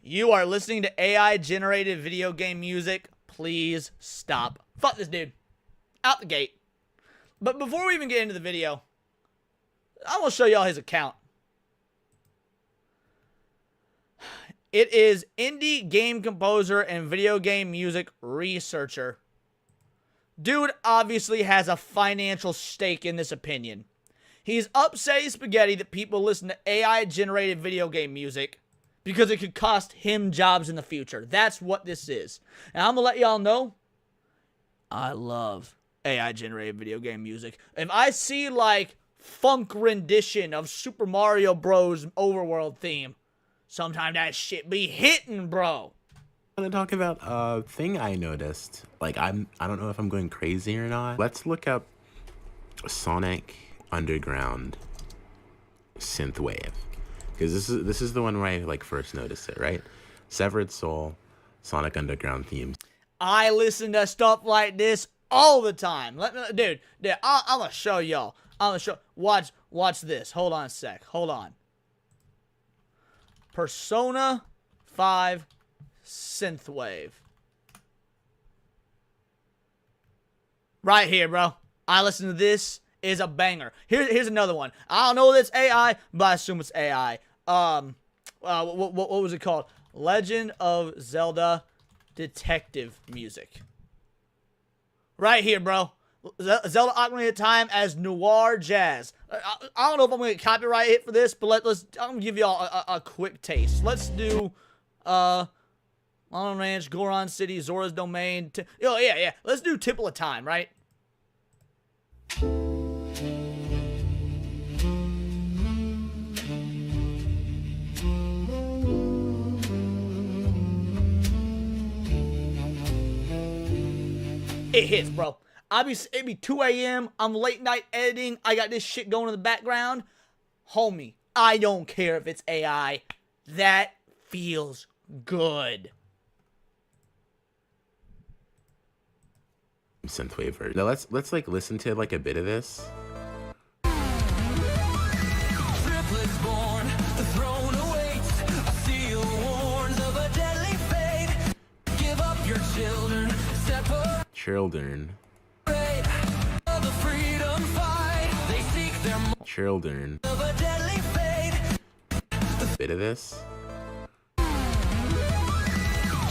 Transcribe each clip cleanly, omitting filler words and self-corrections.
You are listening to AI-generated video game music. Please stop. Fuck this dude. Out the gate. But before we even get into the video, I want to show y'all his account. It is indie game composer and video game music researcher. Dude obviously has a financial stake in this opinion. He's upsetting spaghetti that people listen to AI-generated video game music because it could cost him jobs in the future. That's what this is. And I'm going to let y'all know, I love AI-generated video game music. If I see, like, funk rendition of Super Mario Bros. Overworld theme, sometimes that shit be hitting, bro. I want to talk about a thing I noticed. Like, I don't know if I'm going crazy or not. Let's look up Sonic Underground synthwave, because this is the one where I like first noticed it, right? Severed Soul, Sonic Underground themes. I listen to stuff like this all the time. Dude, I'm gonna show y'all. Watch this. Hold on a sec. Hold on. Persona 5 synthwave. Right here, bro. I listen to this. Is a banger. Here's another one. I don't know if it's AI, but I assume it's AI. What was it called? Legend of Zelda detective music. Right here, bro. Zelda Ocarina of Time as noir jazz. I don't know if I'm gonna get copyright hit for this, but I'm gonna give y'all a quick taste. Let's do Lon Ranch, Goron City, Zora's Domain. Yeah. Let's do Tipple of Time, right? It hits, bro. It be 2 a.m. I'm late night editing. I got this shit going in the background. Homie, I don't care if it's AI. That feels good. Synthwave version. Now let's like listen to like a bit of this. Triplets born, the throne awaits. A seal warns of a deadly fate. Give up your children, separate Children. of the freedom fight. They seek their Children. of a deadly fate. Bit of this.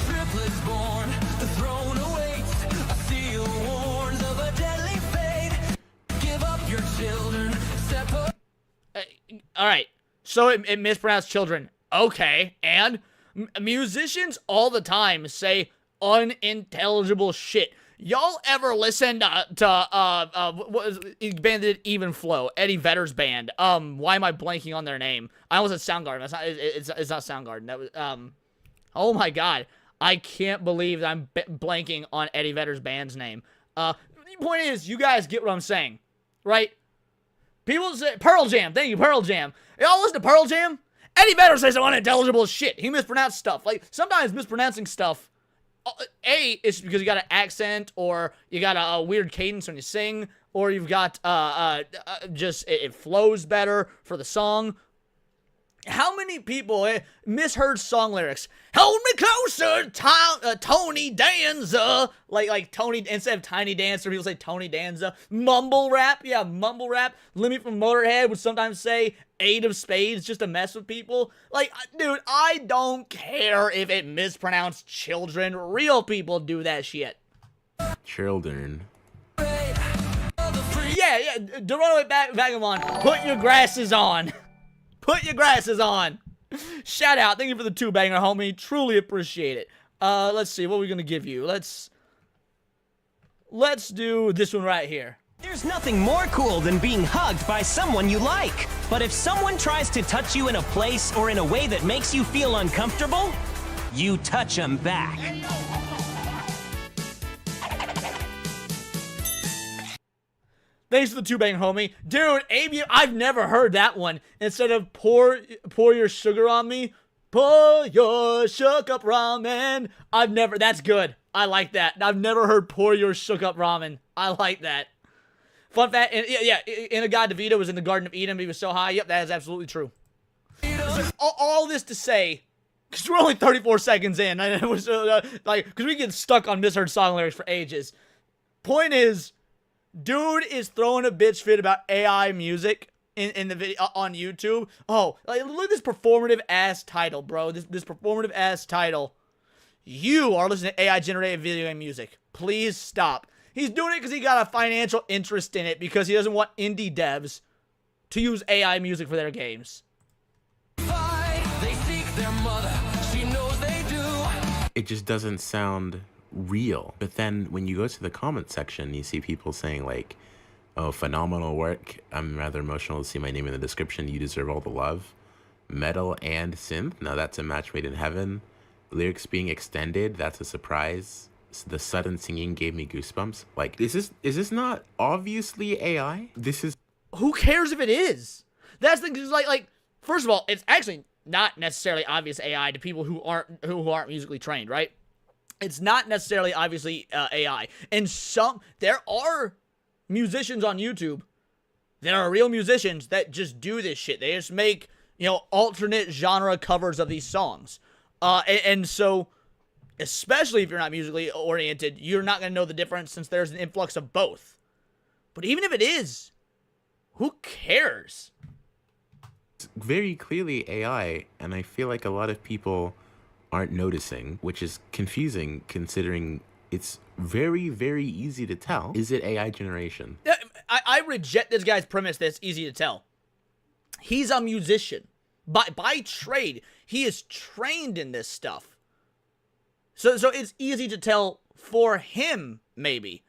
Triplets born, the throne awaits. A seal warns of a deadly fate. Give up your children, separate. Alright, so it mispronounced children. Okay, and musicians all the time say unintelligible shit. Y'all ever listen to what was it, band that Even Flow, Eddie Vedder's band? Why am I blanking on their name? I almost said Soundgarden. It's not Soundgarden. That was oh my god, I can't believe that I'm blanking on Eddie Vedder's band's name. The point is, you guys get what I'm saying, right? People say Pearl Jam. Thank you, Pearl Jam. Y'all listen to Pearl Jam? Eddie Vedder says some unintelligible shit. He mispronounced stuff. Like, sometimes mispronouncing stuff, it's because you got an accent, or you got a weird cadence when you sing, or you've got just it flows better for the song. How many people misheard song lyrics? Hold me closer, Tony Danza. Like Tony, instead of Tiny Dancer, people say Tony Danza. Mumble rap, yeah, mumble rap. Lemmy from Motorhead would sometimes say Eight of Spades just to mess with people. Like, dude, I don't care if it mispronounced children. Real people do that shit. Children. Yeah, Dorado Vagabond, put your glasses on. Put your glasses on. Shout out. Thank you for the 2-banger, homie. Truly appreciate it. Let's see. What are we going to give you? Let's do this one right here. There's nothing more cool than being hugged by someone you like. But if someone tries to touch you in a place or in a way that makes you feel uncomfortable, you touch them back. Thanks for the 2-bang, homie. Dude, I've never heard that one. Instead of pour your sugar on me, pour your shook up ramen. That's good. I like that. I've never heard pour your shook up ramen. I like that. Fun fact, in a God DeVito was in the Garden of Eden, but he was so high. Yep, that is absolutely true. All this to say, Because we're only 34 seconds in. And it was because we get stuck on misheard song lyrics for ages. Point is, dude is throwing a bitch fit about AI music in the video on YouTube. Oh, like, look at this performative ass title, bro. This performative ass title. You are listening to AI generated video game music. Please stop. He's doing it because he got a financial interest in it because he doesn't want indie devs to use AI music for their games. They seek their mother. She knows they do. It just doesn't sound real. But then when you go to the comment section, you see people saying like, oh, phenomenal work. I'm rather emotional to see my name in the description. You deserve all the love. Metal and synth. Now that's a match made in heaven. Lyrics being extended. That's a surprise. The sudden singing gave me goosebumps. Like, is this not obviously AI? This is... Who cares if it is? That's the thing. Like, first of all, it's actually not necessarily obvious AI to people who aren't musically trained, right? It's not necessarily obviously AI. And there are musicians on YouTube that are real musicians that just do this shit. They just make, alternate genre covers of these songs. And so, especially if you're not musically oriented, you're not going to know the difference since there's an influx of both. But even if it is, who cares? It's very clearly AI, and I feel like a lot of people aren't noticing, which is confusing considering it's very, very easy to tell. Is it AI generation? I reject this guy's premise that it's easy to tell. He's a musician. By trade, he is trained in this stuff. So it's easy to tell for him, maybe.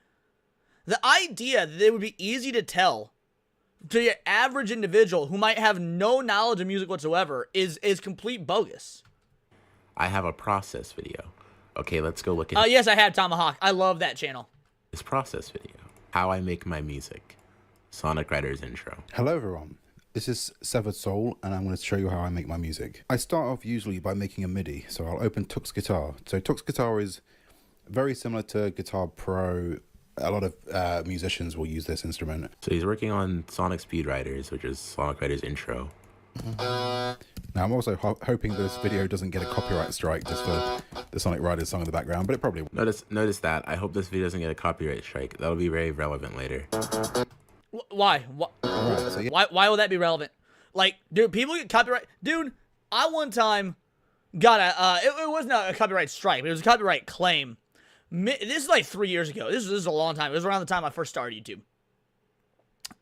The idea that it would be easy to tell to your average individual who might have no knowledge of music whatsoever is complete bogus. I have a process video. Okay, let's go look at Yes, I have Tomahawk. I love that channel. this process video. How I make my music. Sonic Writer's intro. Hello everyone, this is Severed Soul and I'm going to show you how I make my music. I start off usually by making a MIDI, so I'll open Tux Guitar. So Tux Guitar is very similar to Guitar Pro. A lot of musicians will use this instrument. So he's working on Sonic Speed Riders, which is Sonic Writer's intro. Now I'm also hoping this video doesn't get a copyright strike just for the Sonic Riders song in the background, but it probably will. Notice that. I hope this video doesn't get a copyright strike. That'll be very relevant later. Why? Alright, so yeah. Why will that be relevant? Like, dude, people get copyright. Dude, I one time got it wasn't a copyright strike, but it was a copyright claim. This is like 3 years ago. This is a long time. It was around the time I first started YouTube.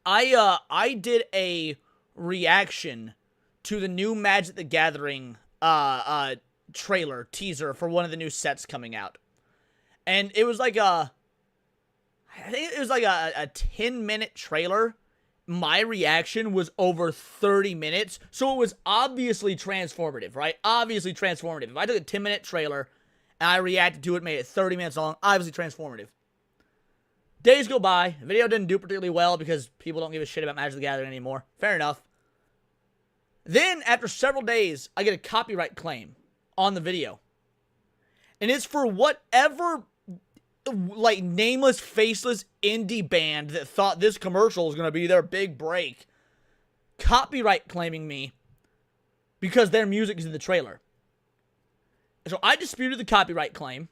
I did a reaction to the new Magic the Gathering teaser for one of the new sets coming out. And it was like I think it was like a 10-minute trailer. My reaction was over 30 minutes. So it was obviously transformative, right? Obviously transformative. If I took a 10-minute trailer and I reacted to it, made it 30 minutes long, obviously transformative. Days go by. The video didn't do particularly well because people don't give a shit about Magic the Gathering anymore. Fair enough. Then, after several days, I get a copyright claim on the video. And it's for whatever, like, nameless, faceless indie band that thought this commercial was going to be their big break. Copyright claiming me because their music is in the trailer. So I disputed the copyright claim.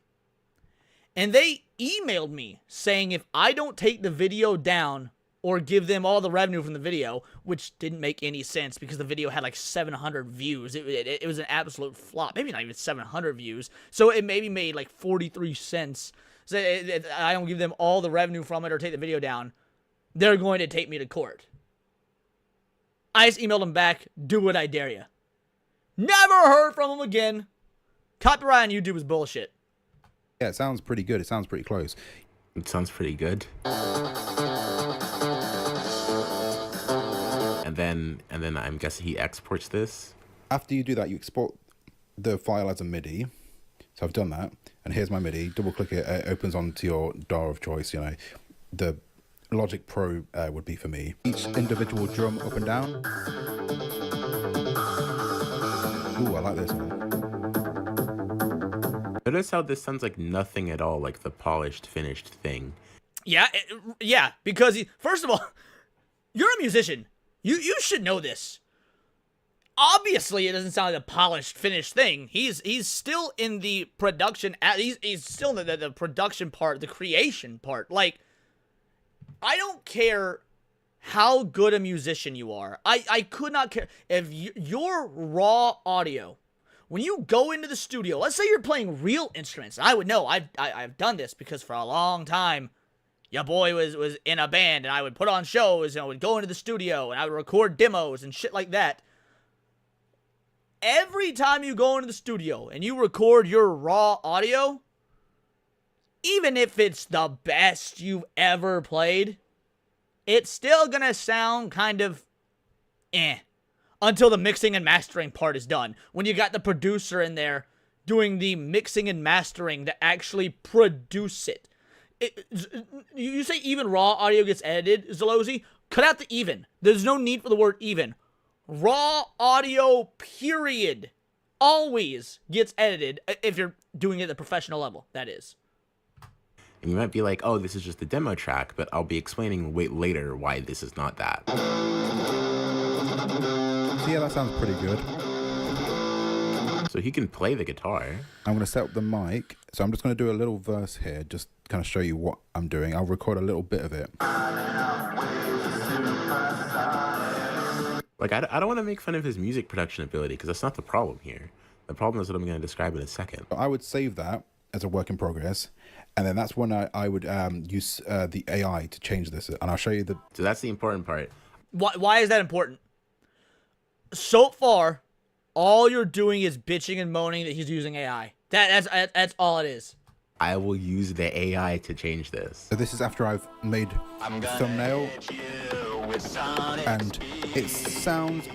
And they emailed me saying if I don't take the video down or give them all the revenue from the video, which didn't make any sense because the video had like 700 views. It was an absolute flop. Maybe not even 700 views. So it maybe made like 43 cents. So I don't give them all the revenue from it or take the video down. They're going to take me to court. I just emailed them back, do what I dare you. Never heard from them again. Copyright on YouTube is bullshit. Yeah, it sounds pretty good. It sounds pretty close. It sounds pretty good. And then I'm guessing he exports this. After you do that, you export the file as a MIDI. So I've done that. And here's my MIDI. Double click it. It opens onto your DAW of choice. You know, the Logic Pro would be for me. Each individual drum up and down. Ooh, I like this one. Notice how this sounds like nothing at all, like the polished, finished thing. Yeah, yeah, because first of all, you're a musician. You should know this. obviously it doesn't sound like a polished, finished thing. He's still in the production. He's still in the production part, the creation part. Like, I don't care how good a musician you are. I could not care if your raw audio. When you go into the studio, let's say you're playing real instruments. I would know. I've done this because for a long time, your boy was in a band, and I would put on shows, and I would go into the studio, and I would record demos and shit like that. Every time you go into the studio and you record your raw audio, even if it's the best you've ever played, it's still gonna sound kind of until the mixing and mastering part is done. When you got the producer in there doing the mixing and mastering to actually produce it. You say even raw audio gets edited, Zalozy? Cut out the even. There's no need for the word even. Raw audio, period, always gets edited if you're doing it at the professional level, that is. And you might be like, oh, this is just a demo track, but I'll be explaining later why this is not that. So yeah, that sounds pretty good. So he can play the guitar. I'm going to set up the mic. So I'm just going to do a little verse here, just kind of show you what I'm doing. I'll record a little bit of it. Like, I don't want to make fun of his music production ability, because that's not the problem here. The problem is what I'm going to describe in a second. I would save that as a work in progress. And then that's when I would use the AI to change this. And I'll show you the... So that's the important part. Why is that important? So far, all you're doing is bitching and moaning that he's using AI. That's all it is. I will use the AI to change this. So this is after I've made the thumbnail. And it sounds... You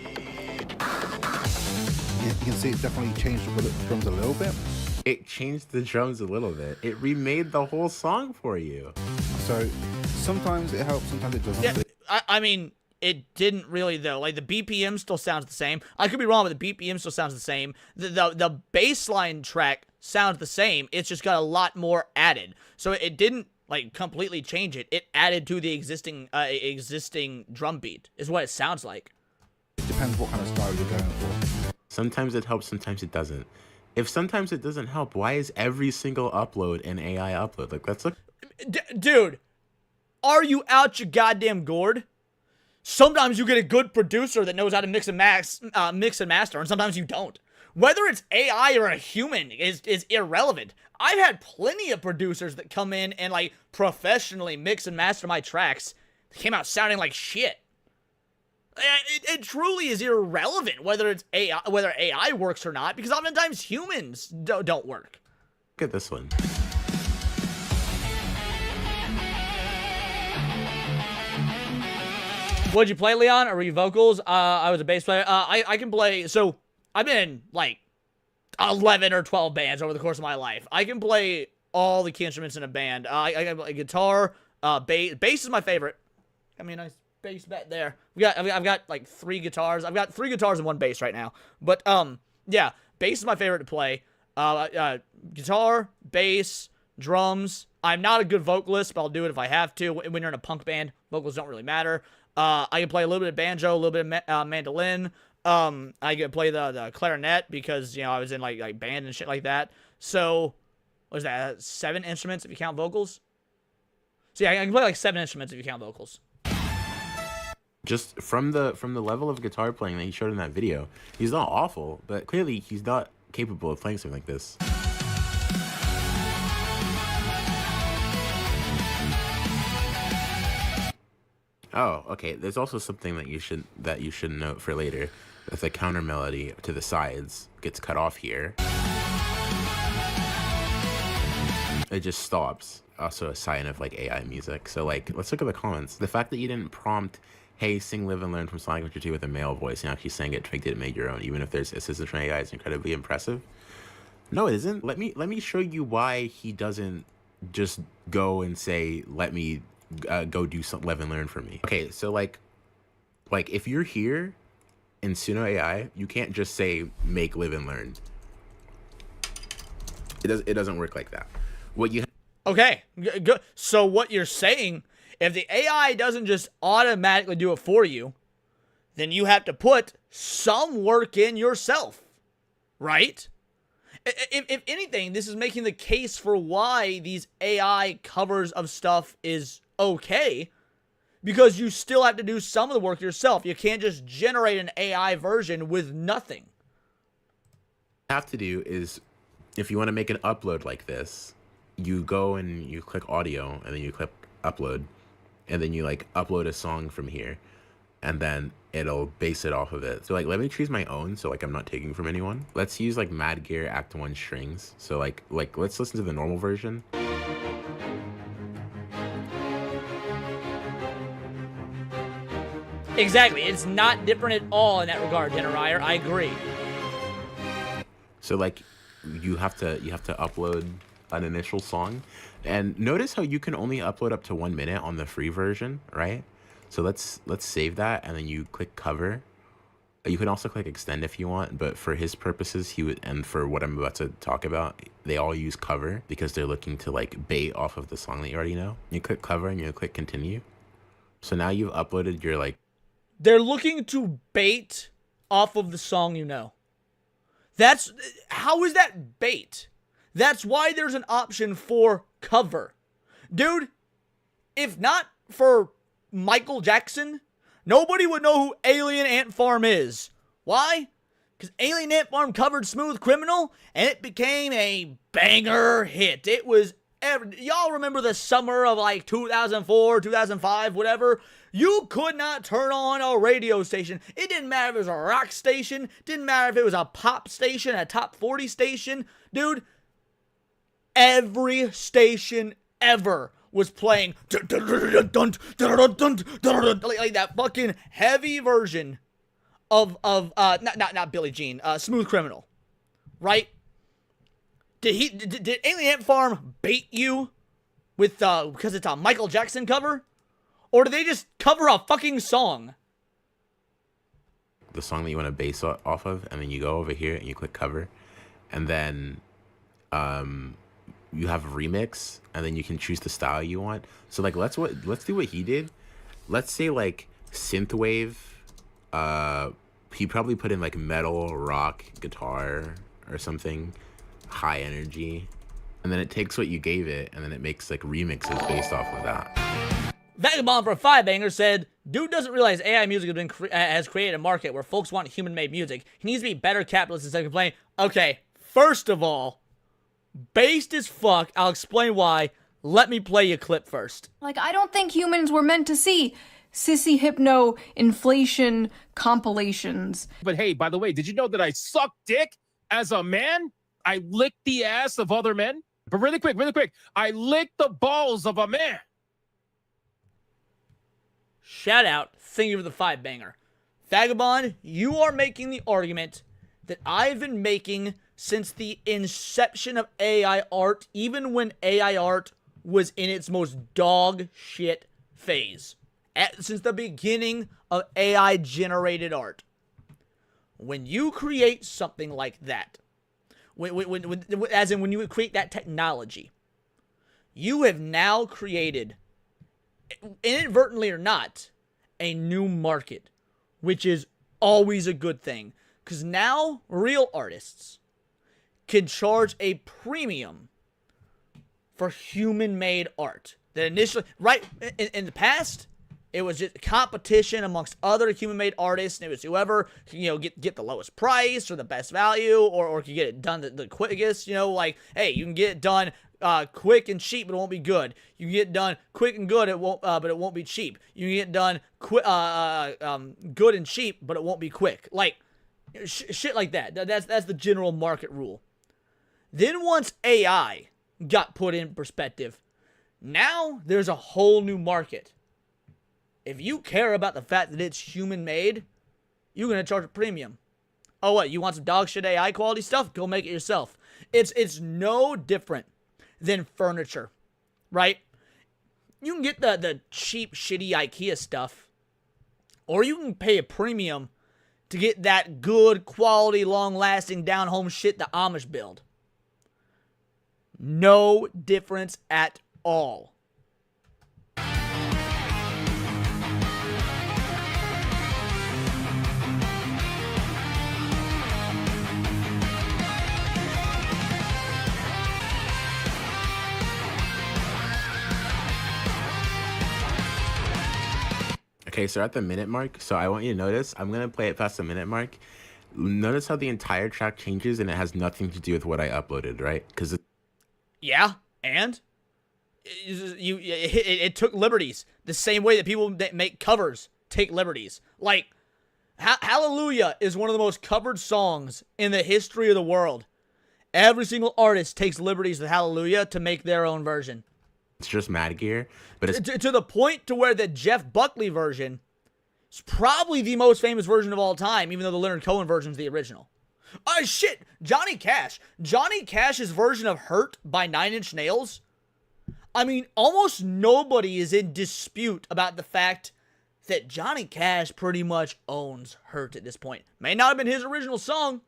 can see it definitely changed the drums a little bit. It changed the drums a little bit. It remade the whole song for you. So sometimes it helps, sometimes it doesn't. Yeah, I mean, it didn't really, though. Like, the BPM still sounds the same. I could be wrong, but the BPM still sounds the same. The baseline track sounds the same. It's just got a lot more added. So it didn't, like, completely change it. It added to the existing drum beat, is what it sounds like. It depends what kind of style you're going for. Sometimes it helps, sometimes it doesn't. If sometimes it doesn't help, why is every single upload an AI upload? Like, let's look. Dude, are you out your goddamn gourd? Sometimes you get a good producer that knows how to mix and master, and sometimes you don't. Whether it's AI or a human is irrelevant. I've had plenty of producers that come in and, like, professionally mix and master my tracks. They came out sounding like shit. It truly is irrelevant whether it's AI, whether AI works or not, because oftentimes humans don't work. Look at this one. What'd you play, Leon? Or were you vocals? I was a bass player. I can play. So I've been in like 11 or 12 bands over the course of my life. I can play all the key instruments in a band. I can play guitar, bass. Bass is my favorite. I mean, nice bass bet there. I've got like 3 guitars. I've got 3 guitars and 1 bass right now. But yeah, bass is my favorite to play. Guitar, bass, drums. I'm not a good vocalist, but I'll do it if I have to. When you're in a punk band, vocals don't really matter. I can play a little bit of banjo, a little bit of mandolin. I can play the clarinet because, you know, I was in like band and shit like that. So, what is that? 7 instruments if you count vocals? So yeah, I can play like 7 instruments if you count vocals. Just from the level of guitar playing that he showed in that video, he's not awful, but clearly he's not capable of playing something like this. Oh, okay. There's also something that you should note for later. That the counter melody to the sides gets cut off here. It just stops. Also a sign of like AI music. So like, let's look at the comments. The fact that you didn't prompt, hey, sing Live and Learn from Sonic Adventure 2 with a male voice, and actually sang it, tweaked it, and made your own, even if there's assistance from AI, is incredibly impressive. No, it isn't. Let me show you why he doesn't just go and say, let me go do some Live and Learn for me. Okay, so like if you're here in Suno AI, you can't just say make Live and Learn. It doesn't work like that. What you Okay, good. So what you're saying, if the AI doesn't just automatically do it for you, then you have to put some work in yourself, right? If anything, this is making the case for why these AI covers of stuff is okay, because you still have to do some of the work yourself. You can't just generate an AI version with nothing. What you have to do is, if you want to make an upload like this, you go and you click audio, and then you click upload, and then you like upload a song from here, and then it'll base it off of it. So like, let me choose my own, so like I'm not taking from anyone. Let's use like Mad Gear Act 1 strings. So like let's listen to the normal version. Exactly, it's not different at all in that regard, Denarier. I agree. So like, you have to upload an initial song, and notice how you can only upload up to 1 minute on the free version, right? So let's save that, and then you click cover. You can also click extend if you want, but for his purposes, and for what I'm about to talk about, they all use cover because they're looking to like bait off of the song that you already know. You click cover and you click continue. So now you've uploaded your like. They're looking to bait off of the song you know. How is that bait? That's why there's an option for cover. Dude, if not for Michael Jackson, nobody would know who Alien Ant Farm is. Why? Because Alien Ant Farm covered Smooth Criminal, and it became a banger hit. It was y'all remember the summer of like 2004, 2005, whatever? You could not turn on a radio station. It didn't matter if it was a rock station. Didn't matter if it was a pop station, a top 40 station. Dude, every station ever was playing like that fucking heavy version of not Billie Jean, Smooth Criminal, right? Did Alien Ant Farm bait you with because it's a Michael Jackson cover, or did they just cover a fucking song? The song that you want to base off of, and then you go over here and you click cover, and then you have a remix, and then you can choose the style you want. So like, let's do what he did. Let's say like synthwave. He probably put in like metal, rock, guitar, or something, high energy, and then it takes what you gave it, and then it makes like remixes based off of that. Vagabond for a 5-banger said, dude doesn't realize AI music has created a market where folks want human-made music. He needs to be better capitalist instead of complaining. Okay, first of all, based as fuck. I'll explain why. Let me play you a clip first. Like, I don't think humans were meant to see sissy hypno inflation compilations. But hey, by the way, did you know that I suck dick as a man? I lick the ass of other men. But really quick, I lick the balls of a man. Shout out, thank you for the 5-banger. Vagabond, you are making the argument that I've been making since the inception of AI art, even when AI art was in its most dog shit phase. Since the beginning of AI-generated art. When you create something like that, as in when you create that technology, you have now created, inadvertently or not, a new market, which is always a good thing. Because now, real artists can charge a premium for human-made art. That initially, right, in the past, it was just competition amongst other human-made artists, and it was whoever, get the lowest price or the best value, or could get it done the quickest, like, hey, you can get it done quick and cheap, but it won't be good. You can get it done quick and good, but it won't be cheap. You can get it done good and cheap, but it won't be quick. Like, shit like that. That's the general market rule. Then once AI got put in perspective, now there's a whole new market. If you care about the fact that it's human-made, you're going to charge a premium. Oh, what? You want some dog shit AI quality stuff? Go make it yourself. It's no different than furniture, right? You can get the cheap, shitty IKEA stuff, or you can pay a premium to get that good, quality, long-lasting, down-home shit the Amish build. No difference at all. Okay, so at the minute mark, so I want you to notice, I'm going to play it past the minute mark. Notice how the entire track changes and it has nothing to do with what I uploaded, right? Because Yeah, and it took liberties the same way that people that make covers take liberties. Like, Hallelujah is one of the most covered songs in the history of the world. Every single artist takes liberties with Hallelujah to make their own version. it's just Mad Gear, but it's To the point to where the Jeff Buckley version is probably the most famous version of all time, even though the Leonard Cohen version is the original. Oh, shit! Johnny Cash. Johnny Cash's version of Hurt by Nine Inch Nails. I mean, almost nobody is in dispute about the fact that Johnny Cash pretty much owns Hurt at this point. May not have been his original song,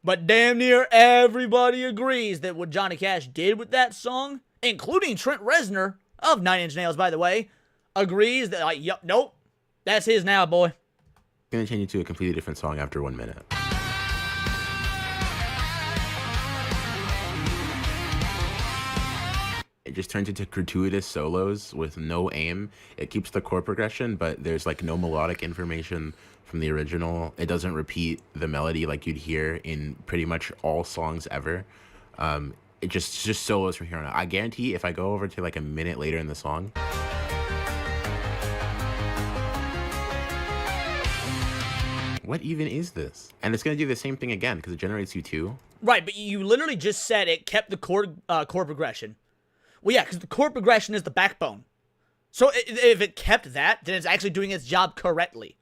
but damn near everybody agrees that what Johnny Cash did with that song, including Trent Reznor of Nine Inch Nails, by the way, agrees that, like, yup, nope, that's his now, boy. going to change it to a completely different song after 1 minute. It just turns into gratuitous solos with no aim. It keeps the chord progression, but there's like no melodic information from the original. It doesn't repeat the melody like you'd hear in pretty much all songs ever. It just solos from here on out. I guarantee if I go over to like a minute later in the song, what even is this? And it's going to do the same thing again because it generates U2. Right, but you literally just said it kept the chord progression. Well, yeah, because the chord progression is the backbone. So if it kept that, then it's actually doing its job correctly.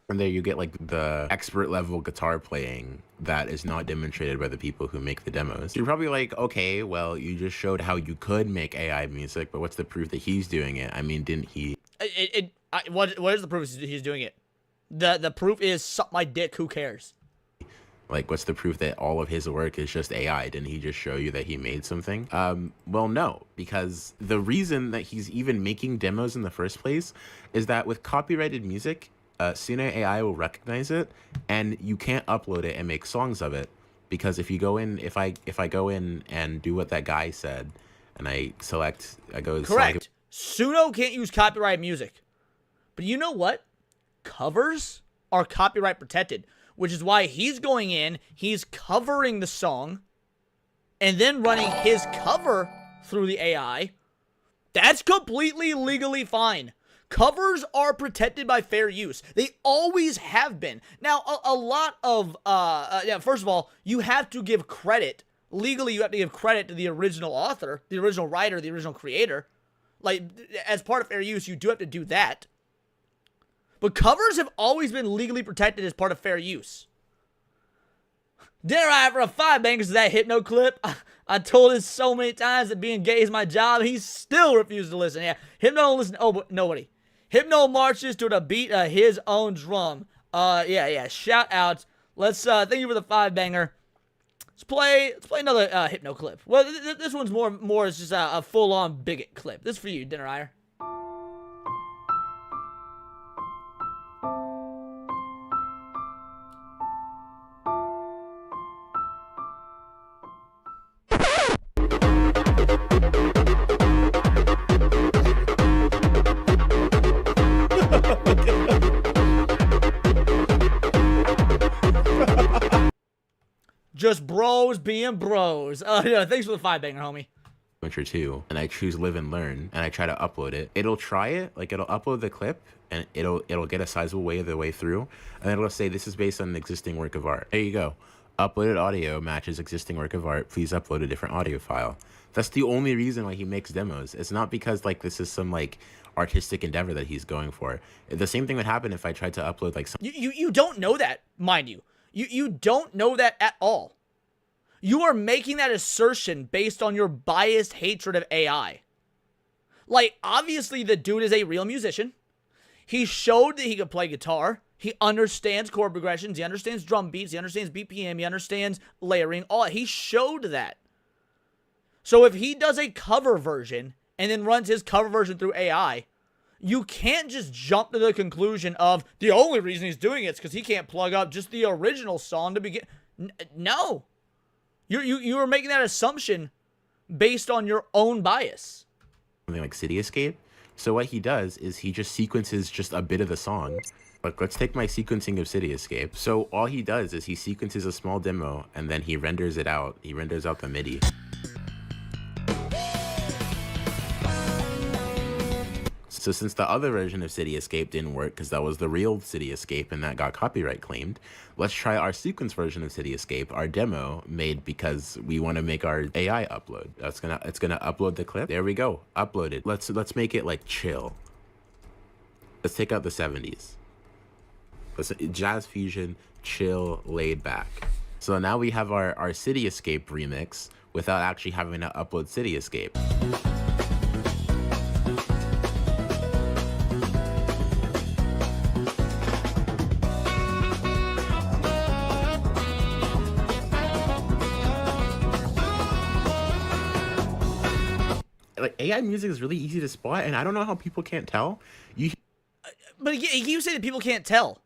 From there, you get like the expert level guitar playing that is not demonstrated by the people who make the demos. You're probably like, okay, well, you just showed how you could make AI music, but what's the proof that he's doing it? I mean, didn't he? What is the proof he's doing it? The proof is suck my dick, who cares? Like, what's the proof that all of his work is just AI? Didn't he just show you that he made something? Well, no, because the reason that he's even making demos in the first place is that with copyrighted music, sooner AI will recognize it, and you can't upload it and make songs of it, because if you go in, if I go in and do what that guy said, and I go correct. Suno can't use copyright music, but you know what? Covers are copyright protected, which is why he's going in, he's covering the song, and then running his cover through the AI. That's completely legally fine. Covers are protected by fair use. They always have been. Now, a lot of, first of all, you have to give credit. Legally, you have to give credit to the original author, the original writer, the original creator. Like, as part of fair use, you do have to do that. But covers have always been legally protected as part of fair use. Dinner I for a 5 bangers to that Hypno clip. I told him so many times that being gay is my job. He still refused to listen. Yeah, Hypno don't listen. Oh, but nobody. Hypno marches to the beat of his own drum. Yeah. Shout out. Let's thank you for the 5 banger. Let's play another Hypno clip. Well, this one's more is just a full on bigot clip. This is for you, Dinner Ire. Just bros being bros. Thanks for the 5 banger, homie. Or two, and I choose live and learn, and I try to upload it. It'll try it, like it'll upload the clip, and it'll get a sizable way of the way through, and then it'll say this is based on an existing work of art. There you go. Uploaded audio matches existing work of art. Please upload a different audio file. That's the only reason why he makes demos. It's not because like this is some like artistic endeavor that he's going for. The same thing would happen if I tried to upload like some. You don't know that, mind you. You don't know that at all. You are making that assertion based on your biased hatred of AI. Like, obviously, the dude is a real musician. He showed that he could play guitar. He understands chord progressions. He understands drum beats. He understands BPM. He understands layering. He showed that. So if he does a cover version and then runs his cover version through AI, you can't just jump to the conclusion of the only reason he's doing it is because he can't plug up just the original song to begin. No. You are making that assumption based on your own bias. Something like City Escape. So what he does is he just sequences just a bit of the song. Like, let's take my sequencing of City Escape. So all he does is he sequences a small demo and then he renders it out. He renders out the MIDI. So since the other version of City Escape didn't work because that was the real City Escape and that got copyright claimed, let's try our sequence version of City Escape, our demo made because we want to make our AI upload. It's gonna upload the clip. There we go, uploaded. Let's make it like chill. Let's take out the 70s. Let's jazz fusion, chill, laid back. So now we have our City Escape remix without actually having to upload City Escape. Like, AI music is really easy to spot, and I don't know how people can't tell. But he keeps saying that people can't tell.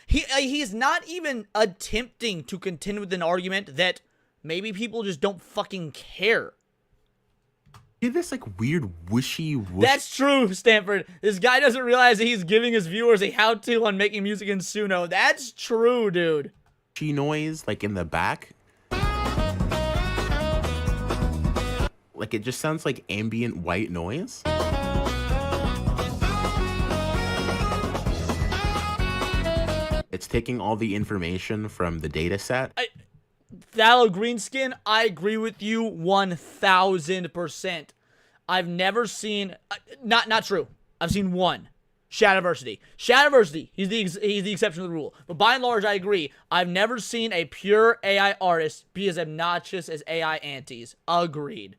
He's not even attempting to contend with an argument that maybe people just don't fucking care. Hear this like weird whooshy whoosh. That's true, Stanford. This guy doesn't realize that he's giving his viewers a how-to on making music in Suno. That's true, dude. Noise like in the back. Like, it just sounds like ambient white noise. It's taking all the information from the data set. Thallow Greenskin, I agree with you 1000%. I've never seen... Not true. I've seen one. Shadiversity. Shadiversity, he's the exception to the rule. But by and large, I agree. I've never seen a pure AI artist be as obnoxious as AI antis. Agreed.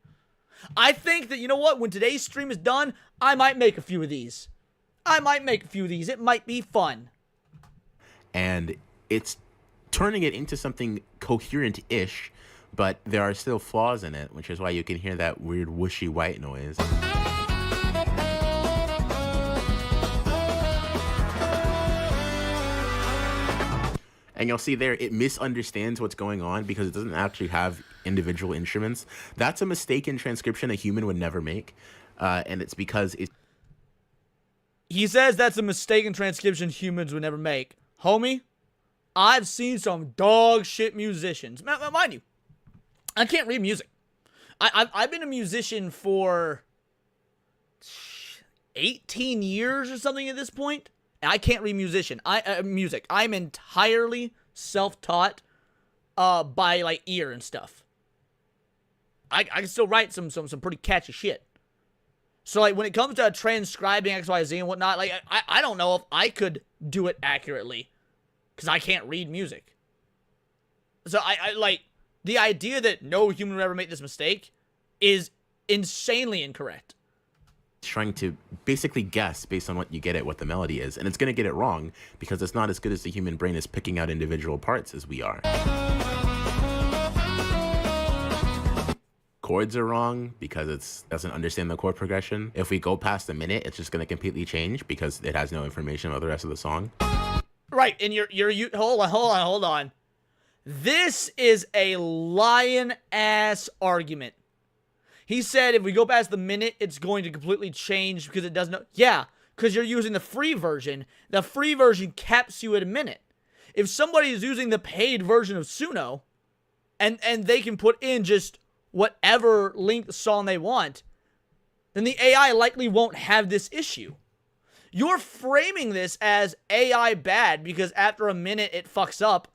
I think that, you know what, when today's stream is done, I might make a few of these. It might be fun. And it's turning it into something coherent-ish, but there are still flaws in it, which is why you can hear that weird whooshy white noise. And you'll see there, it misunderstands what's going on because it doesn't actually have individual instruments. That's a mistake in transcription a human would never make. And it's because it's... He says that's a mistake in transcription humans would never make. Homie, I've seen some dog shit musicians. Mind you, I can't read music. I've been a musician for 18 years or something at this point. And I can't read music. I'm entirely self-taught by like ear and stuff. I can still write some pretty catchy shit. So like when it comes to transcribing XYZ and whatnot, like I don't know if I could do it accurately because I can't read music. So I like the idea that no human would ever make this mistake is insanely incorrect. Trying to basically guess based on what you get at what the melody is, and it's going to get it wrong because it's not as good as the human brain is picking out individual parts as we are. Chords are wrong because it doesn't understand the chord progression. If we go past a minute, it's just going to completely change because it has no information about the rest of the song. Right, and you hold on. This is a lion ass argument. He said if we go past the minute, it's going to completely change because it doesn't know. Yeah, because you're using the free version. The free version caps you at a minute. If somebody is using the paid version of Suno, and they can put in just whatever length song they want, then the AI likely won't have this issue. You're framing this as AI bad because after a minute it fucks up,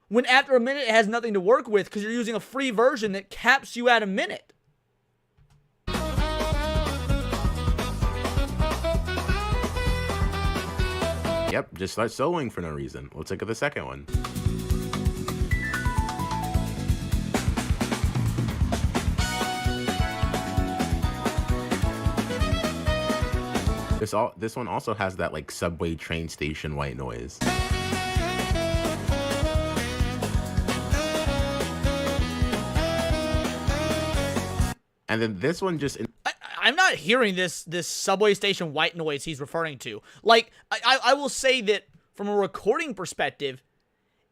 when after a minute it has nothing to work with because you're using a free version that caps you at a minute. Yep, just start soloing for no reason. Let's look at the second one. This one also has that like subway train station white noise. And then this one just... I'm not hearing this subway station white noise he's referring to. Like, I will say that from a recording perspective,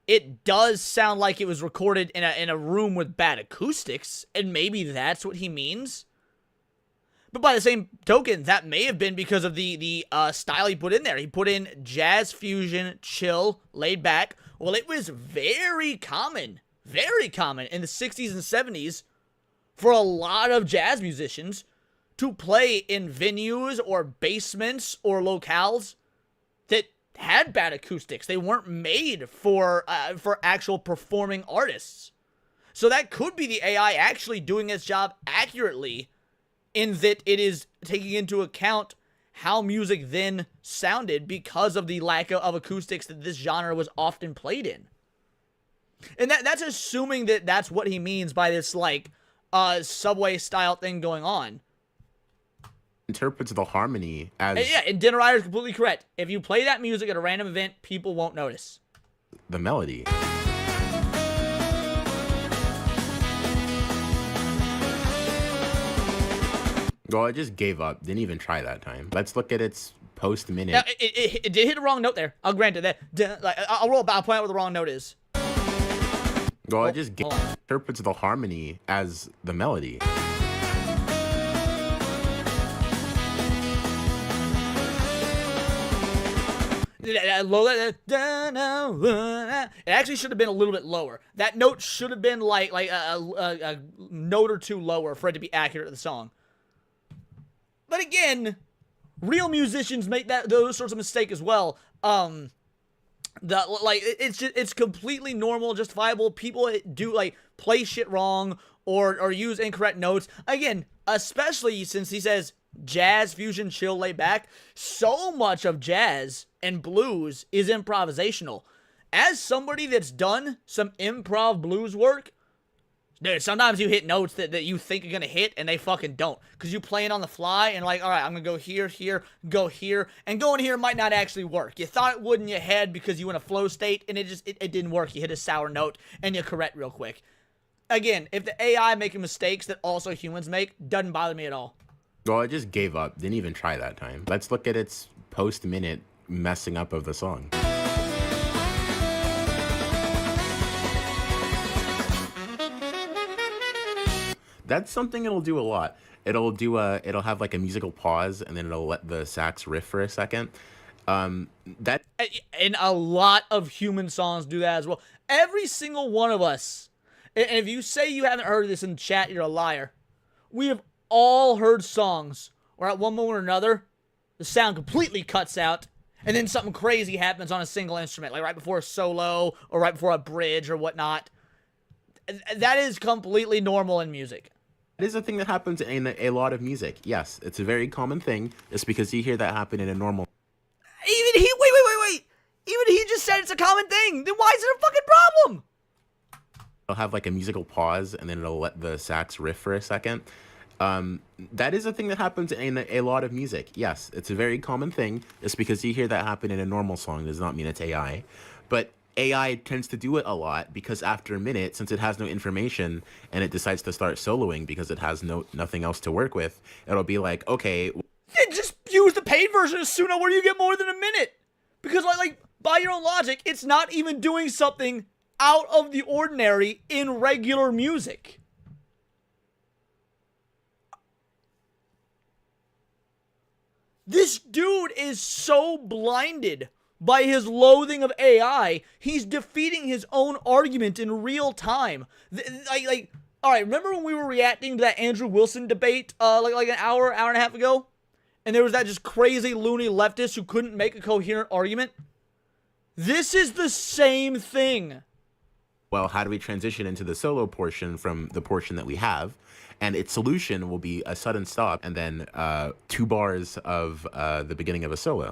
it does sound like it was recorded in a room with bad acoustics, and maybe that's what he means. But by the same token, that may have been because of the style he put in there. He put in jazz fusion, chill, laid back. Well, it was very common in the 60s and 70s for a lot of jazz musicians to play in venues or basements or locales that had bad acoustics. They weren't made for actual performing artists. So that could be the AI actually doing its job accurately, in that it is taking into account how music then sounded because of the lack of acoustics that this genre was often played in. And that's assuming that that's what he means by this, like, subway style thing going on. Interprets the harmony as Yeah, and Dinner Rider is completely correct. If you play that music at a random event, people won't notice. the melody. Well, I just gave up. Didn't even try that time. Let's look at its post-minute. Now, it did hit a wrong note there. I'll grant it that. Like, I'll roll back. I'll point out what the wrong note is. Well, I just hold on. interprets the harmony as the melody. It actually should have been a little bit lower. That note should have been like a note or two lower for it to be accurate to the song. But again, real musicians make those sorts of mistakes as well. It's completely normal, justifiable. People do like play shit wrong or use incorrect notes. Again, especially since he says jazz, fusion, chill, lay back. So much of jazz and blues is improvisational. As somebody that's done some improv blues work, dude, sometimes you hit notes that you think you're gonna hit and they fucking don't. Because you play it on the fly and like, alright, I'm gonna go here, go here. And going here might not actually work. You thought it would in your head because you were in a flow state and it didn't work. You hit a sour note and you correct real quick. Again, if the AI making mistakes that also humans make, doesn't bother me at all. Well, I just gave up. Didn't even try that time. Let's look at its post-minute messing up of the song. That's something it'll do a lot. It'll have like a musical pause and then it'll let the sax riff for a second. And a lot of human songs do that as well. Every single one of us, and if you say you haven't heard this in the chat, you're a liar. We have all heard songs where at one moment or another, the sound completely cuts out, and then something crazy happens on a single instrument, like right before a solo, or right before a bridge, or whatnot. That is completely normal in music. It is a thing that happens in a lot of music. Yes, it's a very common thing. It's because you hear that happen in a normal... Wait. Even he just said it's a common thing. Then why is it a fucking problem? It'll have like a musical pause and then it'll let the sax riff for a second. That is a thing that happens in a lot of music. Yes, it's a very common thing. It's because you hear that happen in a normal song does not mean it's AI. But AI tends to do it a lot because after a minute, since it has no information and it decides to start soloing because it has nothing else to work with, it'll be like, okay... Then just use the paid version of Suno where you get more than a minute. Because like by your own logic, it's not even doing something out of the ordinary in regular music. This dude is so blinded by his loathing of AI, he's defeating his own argument in real time. All right, remember when we were reacting to that Andrew Wilson debate like an hour and a half ago? And there was that just crazy loony leftist who couldn't make a coherent argument? This is the same thing. Well, how do we transition into the solo portion from the portion that we have? And its solution will be a sudden stop and then 2 bars of the beginning of a solo.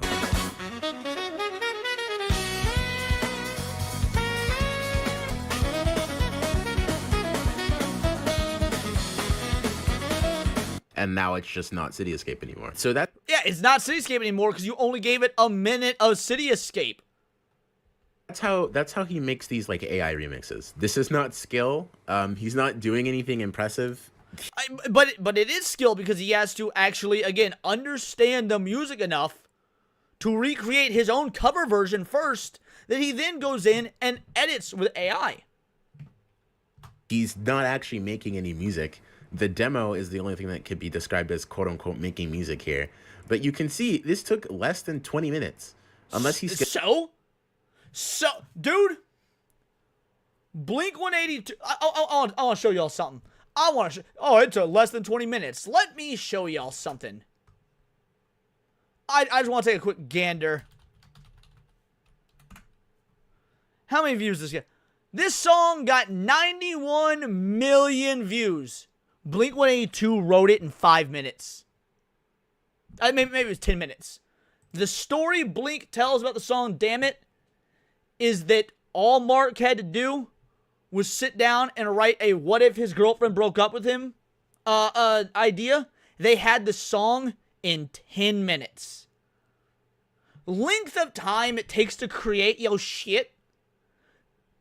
And now it's just not Cityscape anymore. So that... Yeah, it's not Cityscape anymore because you only gave it a minute of Cityscape. That's how he makes these like AI remixes. This is not skill. He's not doing anything impressive. But it is skill because he has to actually, again, understand the music enough to recreate his own cover version first that he then goes in and edits with AI. He's not actually making any music. The demo is the only thing that could be described as quote unquote making music here. But you can see this took less than 20 minutes. Unless he's So, dude, Blink 182. I want to show y'all something. It took less than 20 minutes. Let me show y'all something. I just want to take a quick gander. How many views does this get? This song got 91 million views. Blink 182 wrote it in 5 minutes. Maybe it was 10 minutes. The story Blink tells about the song, damn it, is that all Mark had to do was sit down and write a what if his girlfriend broke up with him idea. They had the song in 10 minutes. Length of time it takes to create your shit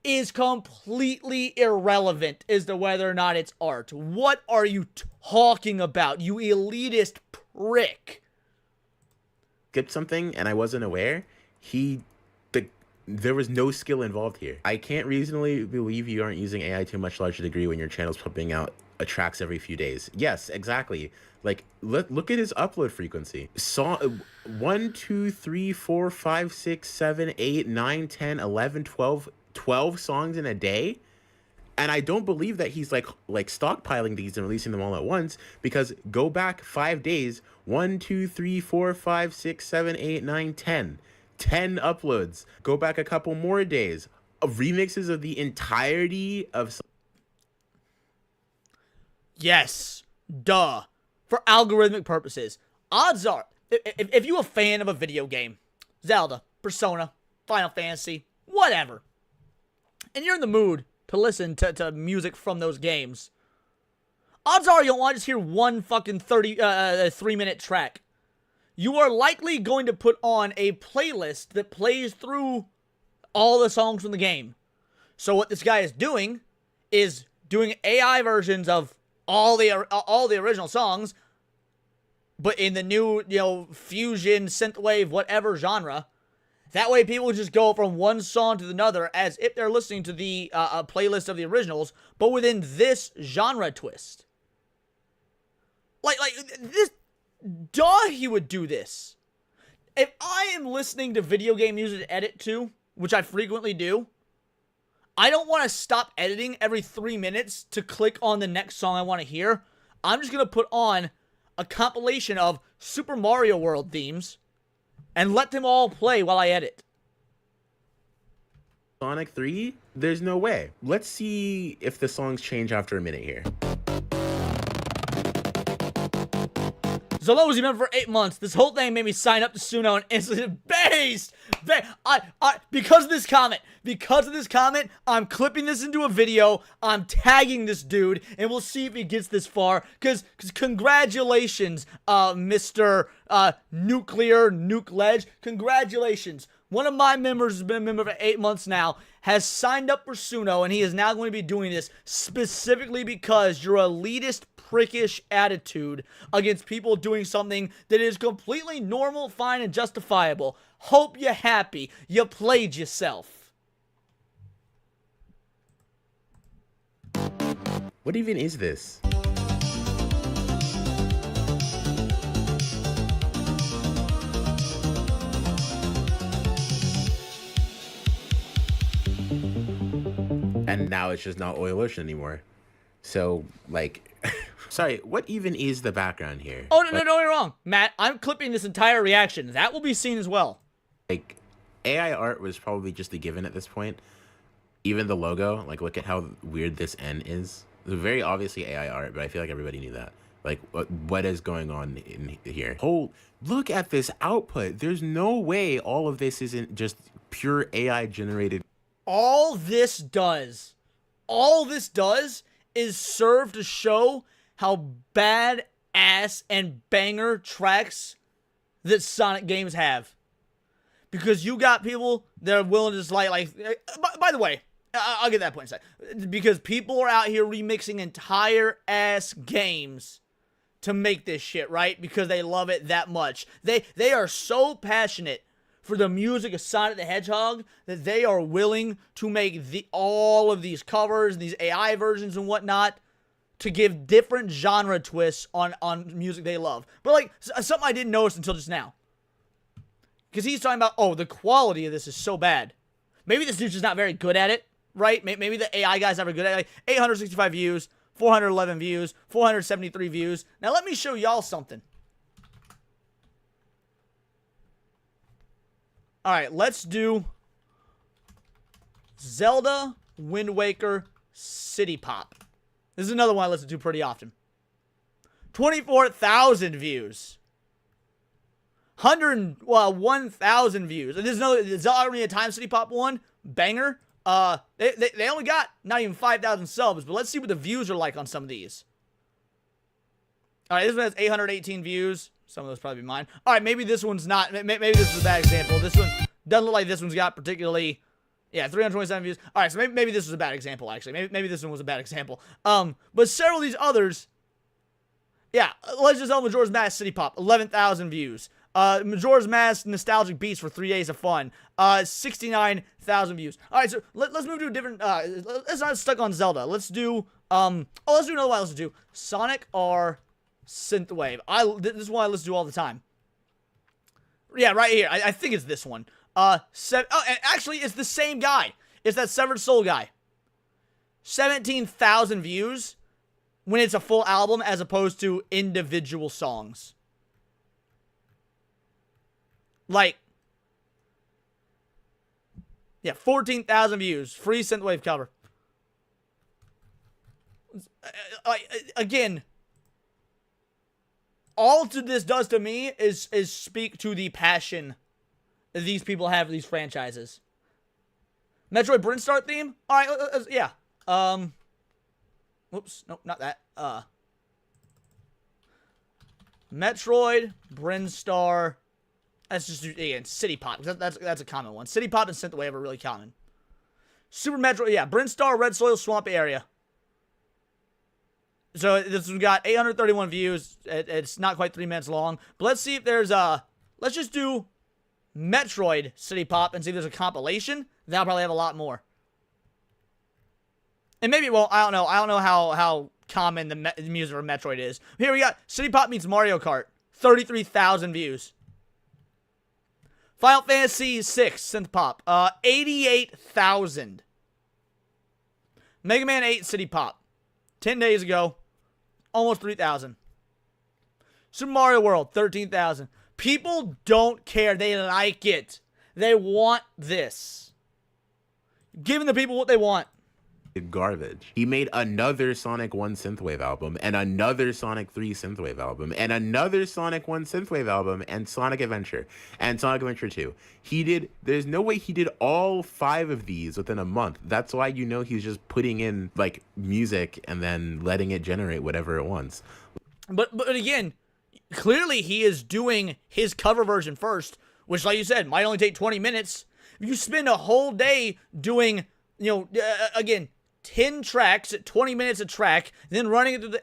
is completely irrelevant as to whether or not it's art. What are you talking about, you elitist prick? skipped something and I wasn't aware, there was no skill involved here. I can't reasonably believe you aren't using AI to a much larger degree when your channel's pumping out tracks every few days. Yes, exactly. Like, look at his upload frequency. 1, 2, 3, 4, 5, 6, 7, 8, 9, 10, 11, 12 songs in a day. And I don't believe that he's like stockpiling these and releasing them all at once, because go back 5 days, 1, 2, 3, 4, 5, 6, 7, 8, 9, 10. 10 uploads. Go back a couple more days of remixes of the entirety of. Yes, duh. For algorithmic purposes, odds are, if you're a fan of a video game, Zelda, Persona, Final Fantasy, whatever, and you're in the mood to listen to music from those games, odds are you don't want to just hear one fucking 3-minute track. You are likely going to put on a playlist that plays through all the songs from the game. So what this guy is doing AI versions of all the original songs, but in the new, fusion, synthwave, whatever genre. That way people just go from one song to another as if they're listening to the playlist of the originals, but within this genre twist. Like this, duh, he would do this. If I am listening to video game music to edit to, which I frequently do, I don't want to stop editing every 3 minutes to click on the next song I want to hear. I'm just going to put on a compilation of Super Mario World themes and let them all play while I edit. Sonic 3? There's no way. Let's see if the songs change after a minute here. Zolo was even for 8 months. This whole thing made me sign up to Suno and instantly based. Because of this comment, I'm clipping this into a video. I'm tagging this dude, and we'll see if he gets this far. Cause congratulations, Mr. Nuclear Nuke Ledge. Congratulations. One of my members has been a member for 8 months now, has signed up for Suno, and he is now going to be doing this specifically because your elitist, prickish attitude against people doing something that is completely normal, fine, and justifiable. Hope you're happy. You played yourself. What even is this? And now it's just not Oil Ocean anymore. So, sorry, what even is the background here? Oh, no, you're wrong. Matt, I'm clipping this entire reaction. That will be seen as well. AI art was probably just a given at this point. Even the logo, look at how weird this N is. It's very obviously AI art, but I feel like everybody knew that. What is going on in here? Look at this output. There's no way all of this isn't just pure AI generated. All this does is serve to show how bad ass and banger tracks that Sonic games have. Because you got people that are willing to just by the way, I'll get that point in a sec. Because people are out here remixing entire ass games to make this shit, right? Because they love it that much. They are so passionate for the music of Sonic the Hedgehog that they are willing to make all of these covers, these AI versions and whatnot, to give different genre twists on music they love. But like, something I didn't notice until just now. Because he's talking about, oh, the quality of this is so bad. Maybe this dude's just not very good at it, right? Maybe the AI guy's not very good at it. Like, 865 views, 411 views, 473 views. Now let me show y'all something. Alright, let's do Zelda Wind Waker City Pop. This is another one I listen to pretty often. 24,000 views. 1,000 views. And there's another Zelda Ocarina of Time City Pop one. Banger. They only got not even 5,000 subs, but let's see what the views are like on some of these. Alright, this one has 818 views. Some of those probably mine. Alright, maybe this one's not. Maybe this is a bad example. This one doesn't look like this one's got particularly. Yeah, 327 views. Alright, so maybe this was a bad example, actually. Maybe this one was a bad example. But several of these others. Yeah, Legend of Zelda Majora's Mask City Pop, 11,000 views. Majora's Mask Nostalgic Beats for 3 days of fun, 69,000 views. Alright, so let's move to a different, let's not stuck on Zelda. Let's do, let's do another one. Let's do Sonic R Synthwave. This is one I listen to all the time. Yeah, right here. I think it's this one. And actually, it's the same guy. It's that Severed Soul guy. 17,000 views when it's a full album as opposed to individual songs. Like, yeah, 14,000 views. Free Synthwave cover. Again, all this does to me is speak to the passion that these people have for these franchises. Metroid Brinstar theme? Alright, yeah. Whoops, nope, not that. Metroid Brinstar. That's just, again, City Pop. That's a common one. City Pop and Synthwave are really common. Super Metroid, yeah. Brinstar, Red Soil Swamp Area. So this one got 831 views. It's not quite 3 minutes long. But let's see if there's let's just do Metroid City Pop and see if there's a compilation. That'll probably have a lot more. And maybe, well, I don't know. I don't know how common the music for Metroid is. Here we got City Pop meets Mario Kart. 33,000 views. Final Fantasy VI Synth Pop. 88,000. Mega Man 8 City Pop. 10 days ago. Almost 3,000. Super Mario World. 13,000. People don't care. They like it. They want this. Giving the people what they want. Garbage. He made another Sonic 1 Synthwave album, and another Sonic 3 Synthwave album, and another Sonic 1 Synthwave album, and Sonic Adventure, and Sonic Adventure 2. There's no way he did all 5 of these within a month. That's why you know he's just putting in, like, music and then letting it generate whatever it wants. But again, clearly he is doing his cover version first, which, like you said, might only take 20 minutes. If you spend a whole day doing, again, 10 tracks at 20 minutes a track, then running it through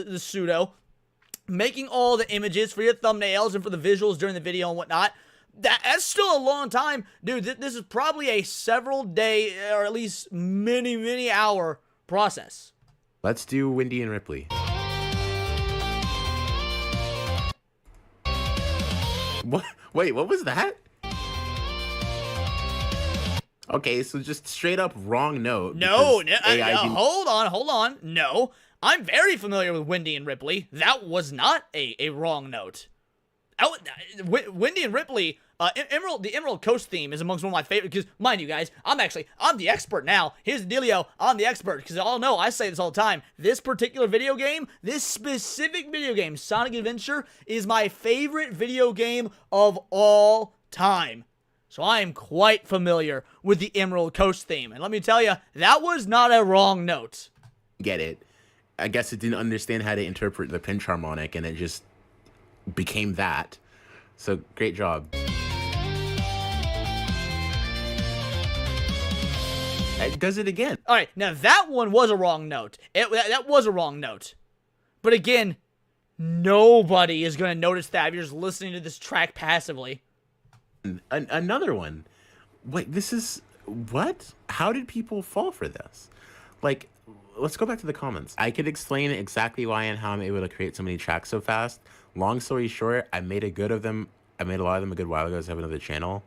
the pseudo, making all the images for your thumbnails and for the visuals during the video and whatnot. That's still a long time. Dude, this is probably a several day, or at least many hour process. Let's do Windy and Ripley. What? Wait, what was that? Okay, so just straight up wrong note. No, hold on. No, I'm very familiar with Windy and Ripley. That was not a wrong note. Windy and Ripley, the Emerald Coast theme is amongst one of my favorite, because, mind you guys, I'm the expert now. Here's the dealio, I'm the expert, because y'all know, I say this all the time, this particular video game, this specific video game, Sonic Adventure, is my favorite video game of all time. So I am quite familiar with the Emerald Coast theme. And let me tell you, that was not a wrong note. Get it. I guess it didn't understand how to interpret the pinch harmonic, and it just became that. So, great job. It does it again. All right, now that one was a wrong note. That was a wrong note. But again, nobody is going to notice that if you're just listening to this track passively. Another one. Wait, this is what? How did people fall for this? Like, let's go back to the comments. I could explain exactly why and how I'm able to create so many tracks so fast. Long story short, I made a good of them. I made a lot of them a good while ago. So I have another channel.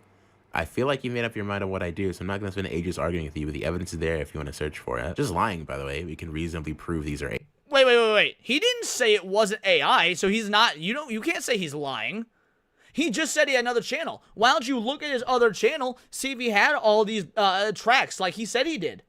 I feel like you made up your mind on what I do, so I'm not going to spend ages arguing with you, but the evidence is there if you want to search for it. Just lying, by the way. We can reasonably prove these are Wait. He didn't say it wasn't AI, so he's not, you can't say he's lying. He just said he had another channel. Why don't you look at his other channel, see if he had all these tracks like he said he did.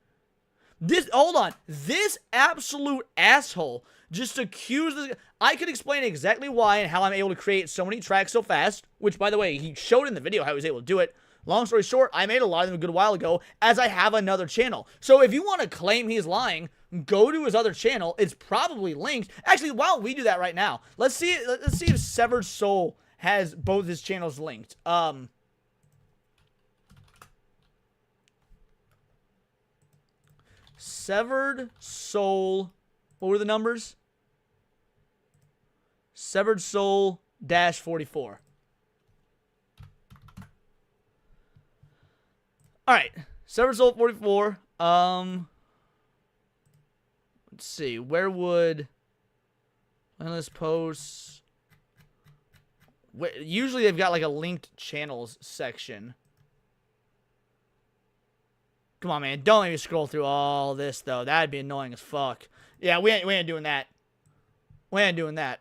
Hold on. This absolute asshole just accused this. I could explain exactly why and how I'm able to create so many tracks so fast, which, by the way, he showed in the video how he was able to do it. Long story short, I made a lot of them a good while ago, as I have another channel. So if you want to claim he's lying, go to his other channel. It's probably linked. Actually, why don't we do that right now? Let's see if Severed Soul has both his channels linked. Severed Soul. What were the numbers? Severed Soul -44. Alright, Severed Soul 44, let's see, where would, endless posts, usually they've got like a linked channels section. Come on, man, don't let me scroll through all this, though, that'd be annoying as fuck. Yeah, we ain't doing that. We ain't doing that,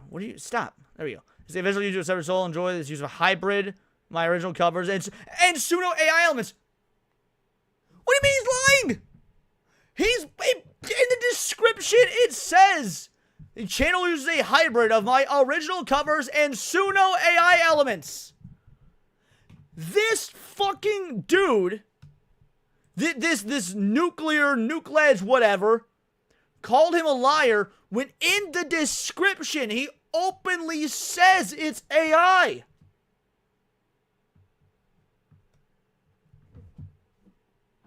What do you stop? There we go. It's a visual user of Severed Soul. Enjoy this use of hybrid, my original covers, and pseudo AI elements. What do you mean he's lying? In the description it says the channel uses a hybrid of my original covers and pseudo AI elements. This fucking dude, this nuclear whatever, called him a liar when in the description he openly says it's AI.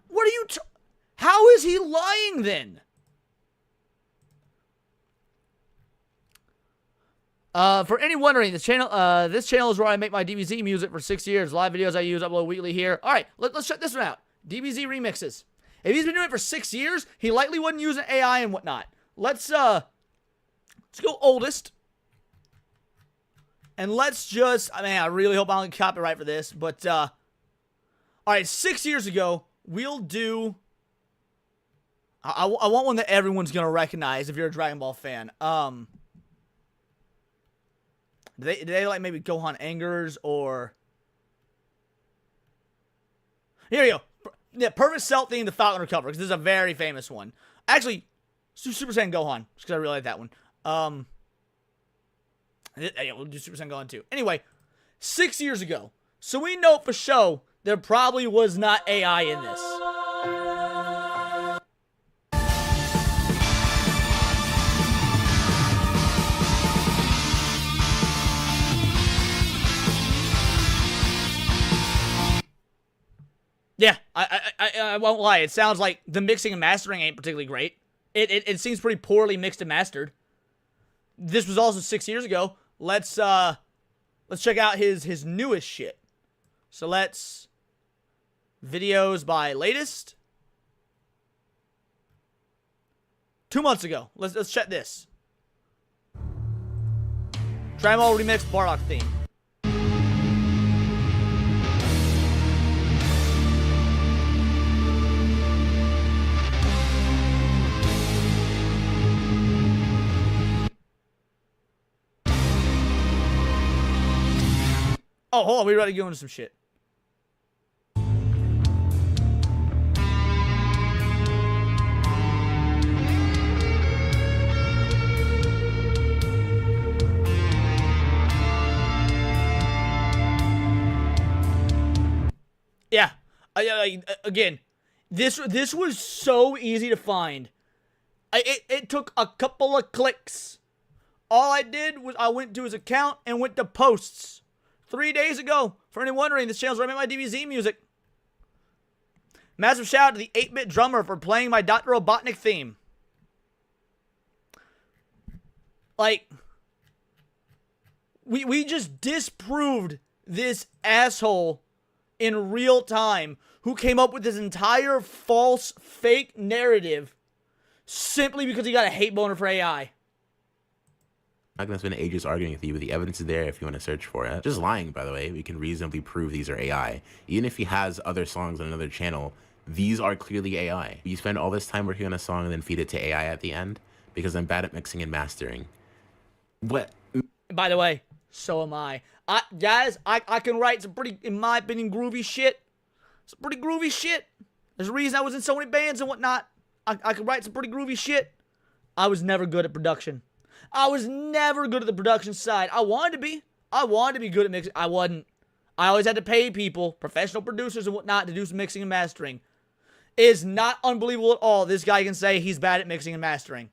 What are you how is he lying then? For any wondering, this channel is where I make my DBZ music for 6 years. Live videos I use, upload weekly here. All right, let's check this one out. DBZ remixes. If he's been doing it for 6 years, he likely wasn't using AI and whatnot. Let's go oldest. And let's just, I really hope I don't get copyright for this, but, all right, 6 years ago, we'll do, I want one that everyone's going to recognize if you're a Dragon Ball fan. Do they like maybe Gohan Angers or, here we go. Yeah, Perfect Cell theme, the Falcon Recover, because this is a very famous one. Actually, Super Saiyan Gohan, just because I really like that one. Yeah, we'll do Super Saiyan Gohan too. Anyway, 6 years ago. So we know for sure there probably was not AI in this. Yeah, I won't lie. It sounds like the mixing and mastering ain't particularly great. It seems pretty poorly mixed and mastered. This was also 6 years ago. Let's check out his newest shit. So let's videos by latest. 2 months ago. Let's check this. Dragon Ball Remix Bardock theme. Oh, hold on. We ready to go into some shit. Yeah. Again, this was so easy to find. It took a couple of clicks. All I did was I went to his account and went to posts. 3 days ago. For anyone wondering, this channel's where I make my DBZ music. Massive shout out to the 8-bit drummer for playing my Dr. Robotnik theme. Like, we just disproved this asshole in real time who came up with this entire false, fake narrative simply because he got a hate boner for AI. I'm not gonna spend ages arguing with you, but the evidence is there if you want to search for it. Just lying, by the way. We can reasonably prove these are AI. Even if he has other songs on another channel, these are clearly AI. You spend all this time working on a song and then feed it to AI at the end because I'm bad at mixing and mastering. What? By the way, so am I. I can write some pretty, in my opinion, groovy shit. Some pretty groovy shit. There's a reason I was in so many bands and whatnot. I could write some pretty groovy shit. I was never good at production. I was never good at the production side. I wanted to be. I wanted to be good at mixing. I wasn't. I always had to pay people, professional producers and whatnot, to do some mixing and mastering. It is not unbelievable at all. This guy can say he's bad at mixing and mastering.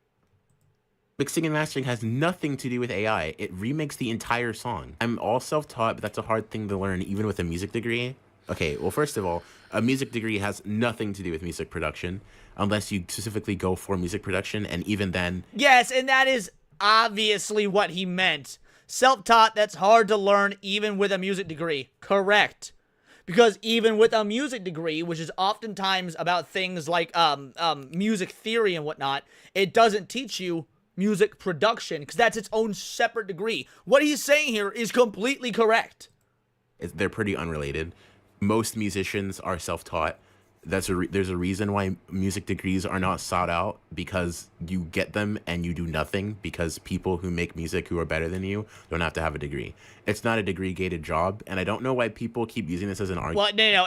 Mixing and mastering has nothing to do with AI. It remakes the entire song. I'm all self-taught, but that's a hard thing to learn even with a music degree. Okay, well, first of all, a music degree has nothing to do with music production unless you specifically go for music production, and even then... Yes, and that is obviously what he meant. Self-taught, that's hard to learn even with a music degree. Correct. Because even with a music degree, which is oftentimes about things like music theory and whatnot, it doesn't teach you music production, because that's its own separate degree. What he's saying here is completely correct. They're pretty unrelated. Most musicians are self-taught. There's a reason why music degrees are not sought out, because you get them and you do nothing, because people who make music who are better than you don't have to have a degree. It's not a degree-gated job, and I don't know why people keep using this as an argument. Well, no,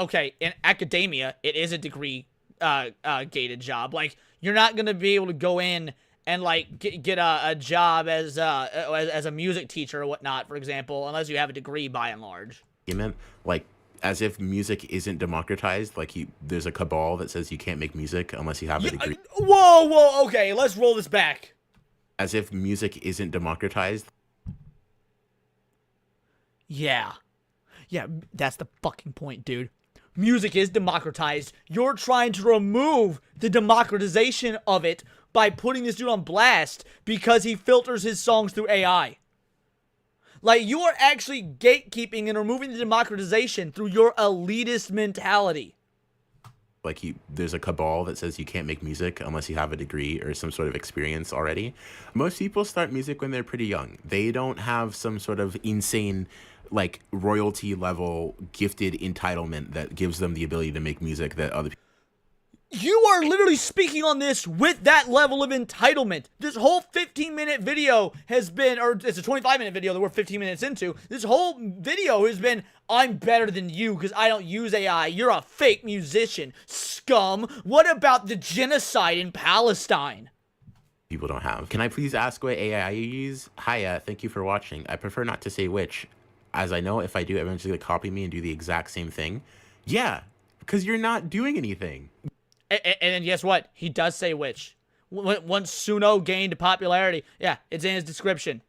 okay, in academia, it is a degree gated job. Like, you're not gonna be able to go in and like get a job as a music teacher or whatnot, for example, unless you have a degree by and large. Like, as if music isn't democratized. Like, there's a cabal that says you can't make music unless you have a degree. Whoa, okay, let's roll this back. As if music isn't democratized. Yeah, that's the fucking point, dude. Music is democratized. You're trying to remove the democratization of it by putting this dude on blast because he filters his songs through AI. Like, you are actually gatekeeping and removing the democratization through your elitist mentality. Like, there's a cabal that says you can't make music unless you have a degree or some sort of experience already. Most people start music when they're pretty young. They don't have some sort of insane, like, royalty level gifted entitlement that gives them the ability to make music that other people... You are literally speaking on this with that level of entitlement. This whole 15-minute video has been, or it's a 25-minute video that we're 15 minutes into. This whole video has been, I'm better than you because I don't use AI. You're a fake musician, scum. What about the genocide in Palestine? People don't have. Can I please ask what AI you use? Hiya, thank you for watching. I prefer not to say which, as I know if I do, everyone's going to copy me and do the exact same thing. Yeah, because you're not doing anything. And then guess what? He does say which. Once Suno gained popularity, yeah, it's in his description.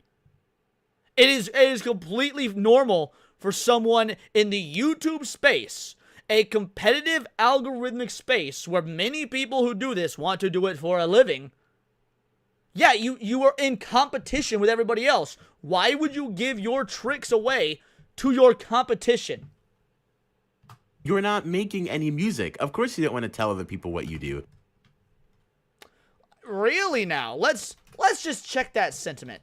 It is completely normal for someone in the YouTube space, a competitive algorithmic space where many people who do this want to do it for a living. Yeah, you are in competition with everybody else. Why would you give your tricks away to your competition? You're not making any music. Of course you don't want to tell other people what you do. Really now? Let's just check that sentiment.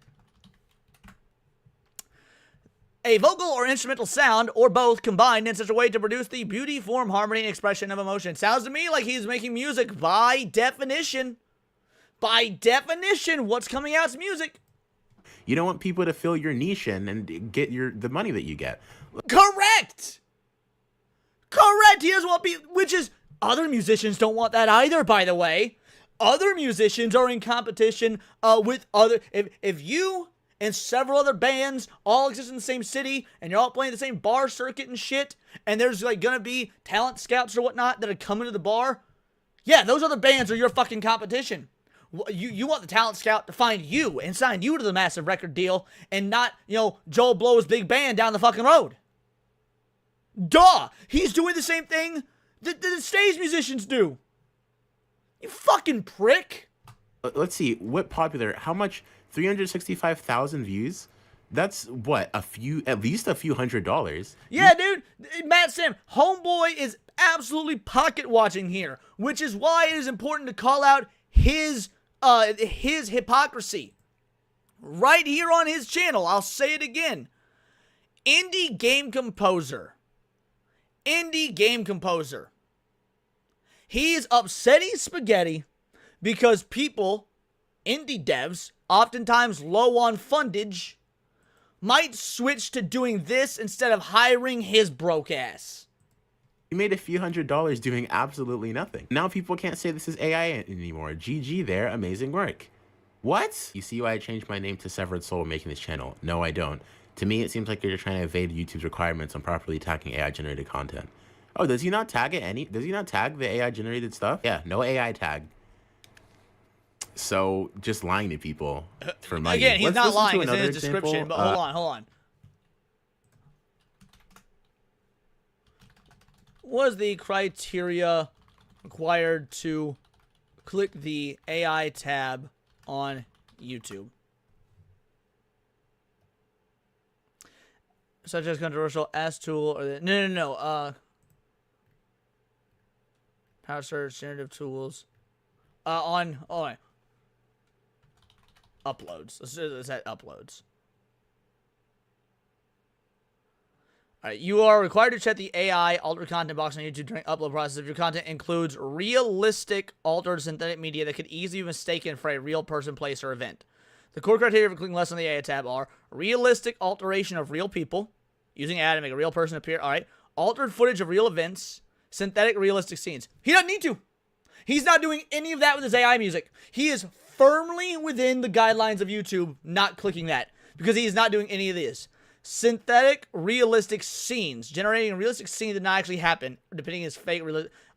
A vocal or instrumental sound, or both, combined in such a way to produce the beauty, form, harmony, and expression of emotion. Sounds to me like he's making music by definition. By definition, what's coming out is music. You don't want people to fill your niche in and get the money that you get. Correct! Correct! He doesn't want people, which is, other musicians don't want that either, by the way. Other musicians are in competition with other, if you and several other bands all exist in the same city, and you're all playing the same bar circuit and shit, and there's like gonna be talent scouts or whatnot that are coming to the bar, yeah, those other bands are your fucking competition. You want the talent scout to find you and sign you to the massive record deal, and not, Joel Blow's big band down the fucking road. Duh! He's doing the same thing that the stage musicians do. You fucking prick. Let's see, how much 365,000 views. That's what, at least a few $100. Yeah, dude. Matt Sim, homeboy is absolutely pocket watching here, which is why it is important to call out his hypocrisy. Right here on his channel, I'll say it again. Indie game composer. He's upsetting spaghetti because people, indie devs, oftentimes low on fundage, might switch to doing this instead of hiring his broke ass. You made a few $100 doing absolutely nothing. Now people can't say this is AI anymore. GG there, amazing work. What? You see why I changed my name to Severed Soul making this channel? No, I don't. To me, it seems like you're trying to evade YouTube's requirements on properly tagging AI-generated content. Oh, does he not tag it does he not tag the AI-generated stuff? Yeah, no AI tag. So, just lying to people for money. Again, he's not lying. It's in his example. description, but hold on. What is the criteria required to click the AI tab on YouTube? Such as controversial S tool or the no. Power search, generative tools. Uploads. Let's set uploads. Alright, you are required to check the AI altered content box on YouTube during upload process if your content includes realistic altered synthetic media that could easily be mistaken for a real person, place, or event. The core criteria for clicking less on the AI tab are realistic alteration of real people, using AI to make a real person appear. Alright, altered footage of real events, synthetic realistic scenes. He doesn't need to. He's not doing any of that with his AI music. He is firmly within the guidelines of YouTube not clicking that because he is not doing any of this. Synthetic realistic scenes, generating realistic scenes that not actually happen, depending on his fake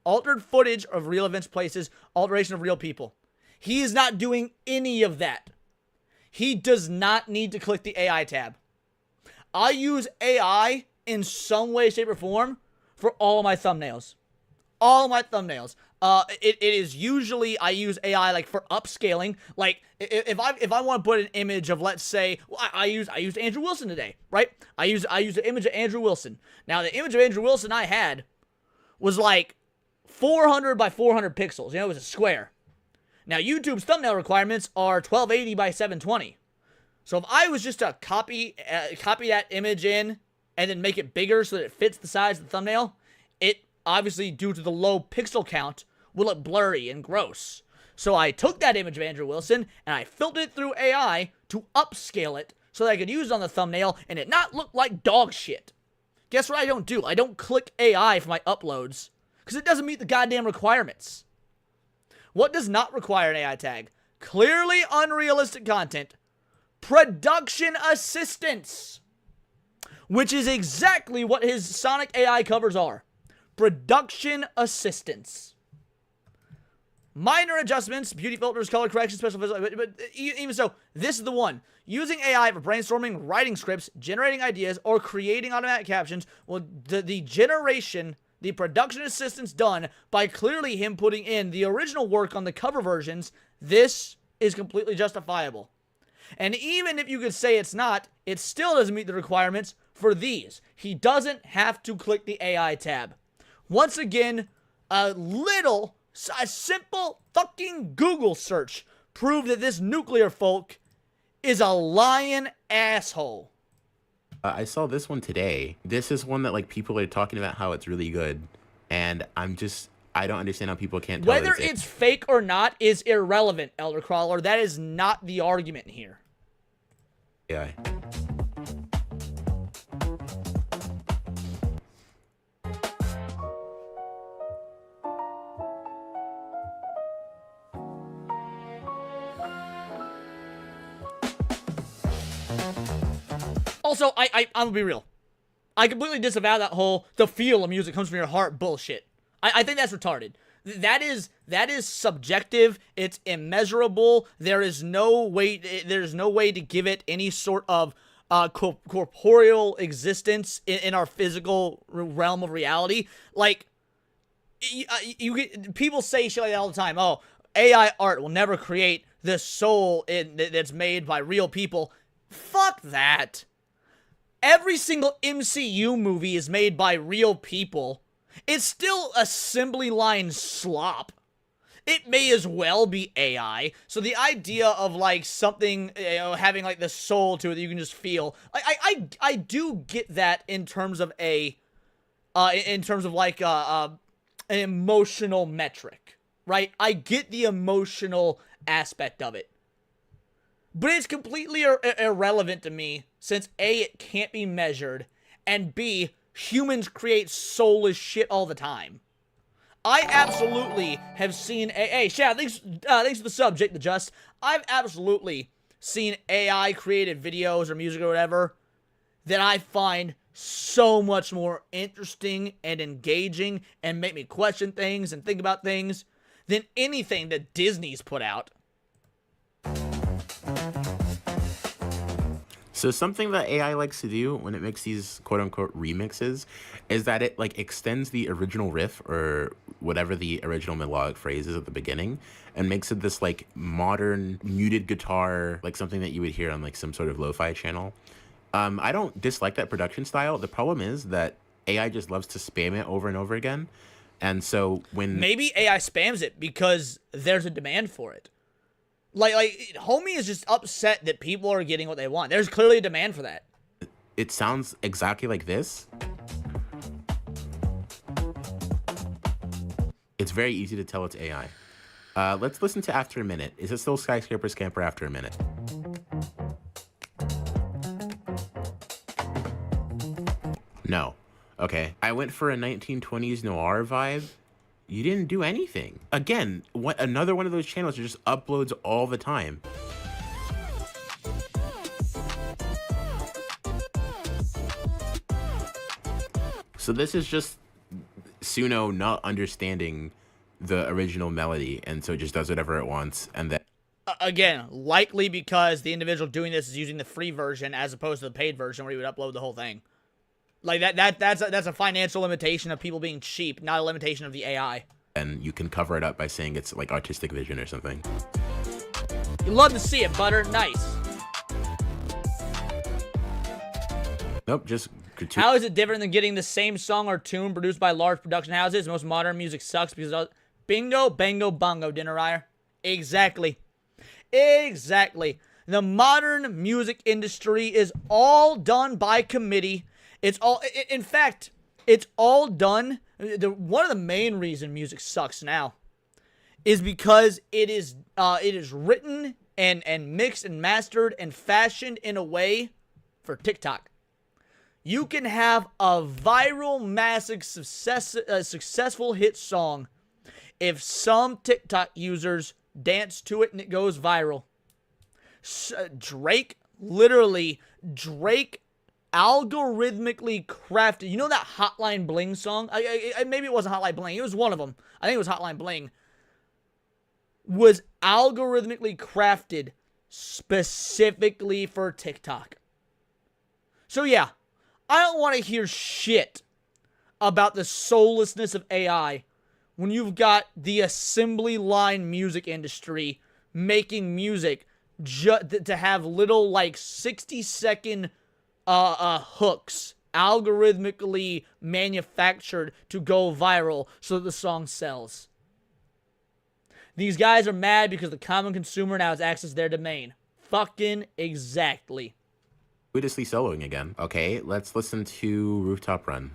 altered footage of real events, places, alteration of real people. He is not doing any of that. He does not need to click the AI tab. I use AI in some way, shape, or form for all my thumbnails. All my thumbnails. It is usually I use AI like for upscaling. Like if I want to put an image of, let's say, well, I used Andrew Wilson today, right? I used the image of Andrew Wilson. Now the image of Andrew Wilson I had was like 400 by 400 pixels. You know, it was a square. Now YouTube's thumbnail requirements are 1280 by 720. So if I was just to copy that image in and then make it bigger so that it fits the size of the thumbnail, it obviously, due to the low pixel count, will look blurry and gross. So I took that image of Andrew Wilson and I filtered it through AI to upscale it so that I could use it on the thumbnail and it not look like dog shit. Guess what I don't do? I don't click AI for my uploads because it doesn't meet the goddamn requirements. What does not require an AI tag? Clearly unrealistic content. Production assistance. Which is exactly what his Sonic AI covers are. Production assistance. Minor adjustments, beauty filters, color correction, special visual, but even so, this is the one. Using AI for brainstorming, writing scripts, generating ideas, or creating automatic captions, well, the production assistance done by clearly him putting in the original work on the cover versions, this is completely justifiable. And even if you could say it's not, it still doesn't meet the requirements for these. He doesn't have to click the AI tab. Once again, a simple fucking Google search proved that this nuclear folk is a lying asshole. I saw this one today. This is one that like people are talking about how it's really good, and I don't understand how people can't tell. Whether it's fake or not is irrelevant, Elder Crawler. That is not the argument here. Yeah. Also, I'm gonna be real. I completely disavow that whole the feel of music comes from your heart bullshit. I think that's retarded. That is subjective. It's immeasurable. There's no way to give it any sort of corporeal existence in our physical realm of reality. Like people say shit like that all the time. Oh, AI art will never create the soul that's made by real people. Fuck that. Every single MCU movie is made by real people. It's still assembly line slop. It may as well be AI. So the idea of like something, you know, having like the soul to it that you can just feel, I do get that in terms of an emotional metric, right? I get the emotional aspect of it. But it's completely irrelevant to me, since A, it can't be measured, and B, humans create soulless shit all the time. I absolutely have seen hey, Shad, thanks for the subject, the Just. I've absolutely seen AI created videos or music or whatever that I find so much more interesting and engaging and make me question things and think about things than anything that Disney's put out. So something that AI likes to do when it makes these quote-unquote remixes is that it like extends the original riff or whatever the original melodic phrase is at the beginning and makes it this like modern muted guitar, like something that you would hear on like some sort of lo-fi channel. I don't dislike that production style. The problem is that AI just loves to spam it over and over again. And so when... Maybe AI spams it because there's a demand for it. Like, homie is just upset that people are getting what they want. There's clearly a demand for that. It sounds exactly like this. It's very easy to tell it's AI. Let's listen to After a Minute. Is it still Skyscraper Scamper After a Minute? No. Okay. I went for a 1920s noir vibe. You didn't do anything. Again, another one of those channels that just uploads all the time. So this is just Suno not understanding the original melody, and so it just does whatever it wants, and then... Again, likely because the individual doing this is using the free version as opposed to the paid version where you would upload the whole thing. Like, that's a financial limitation of people being cheap, not a limitation of the AI. And you can cover it up by saying it's like artistic vision or something. You love to see it, Butter. Nice. Nope, just... How is it different than getting the same song or tune produced by large production houses? Most modern music sucks because... Bingo, bango, bongo, dinner ryer. Exactly. Exactly. The modern music industry is all done by committee. It's all, in fact, it's all done. One of the main reasons music sucks now is because it is written and mixed and mastered and fashioned in a way for TikTok. You can have a viral, massive, successful hit song if some TikTok users dance to it and it goes viral. Drake algorithmically crafted. You know that Hotline Bling song? Maybe it wasn't Hotline Bling. It was one of them. I think it was Hotline Bling. Was algorithmically crafted specifically for TikTok. So yeah, I don't want to hear shit about the soullessness of AI when you've got the assembly line music industry making music to have little like 60-second hooks algorithmically manufactured to go viral so that the song sells. These guys are mad because the common consumer now has access to their domain. Fucking exactly. Gratuitously soloing again. Okay, let's listen to Rooftop Run.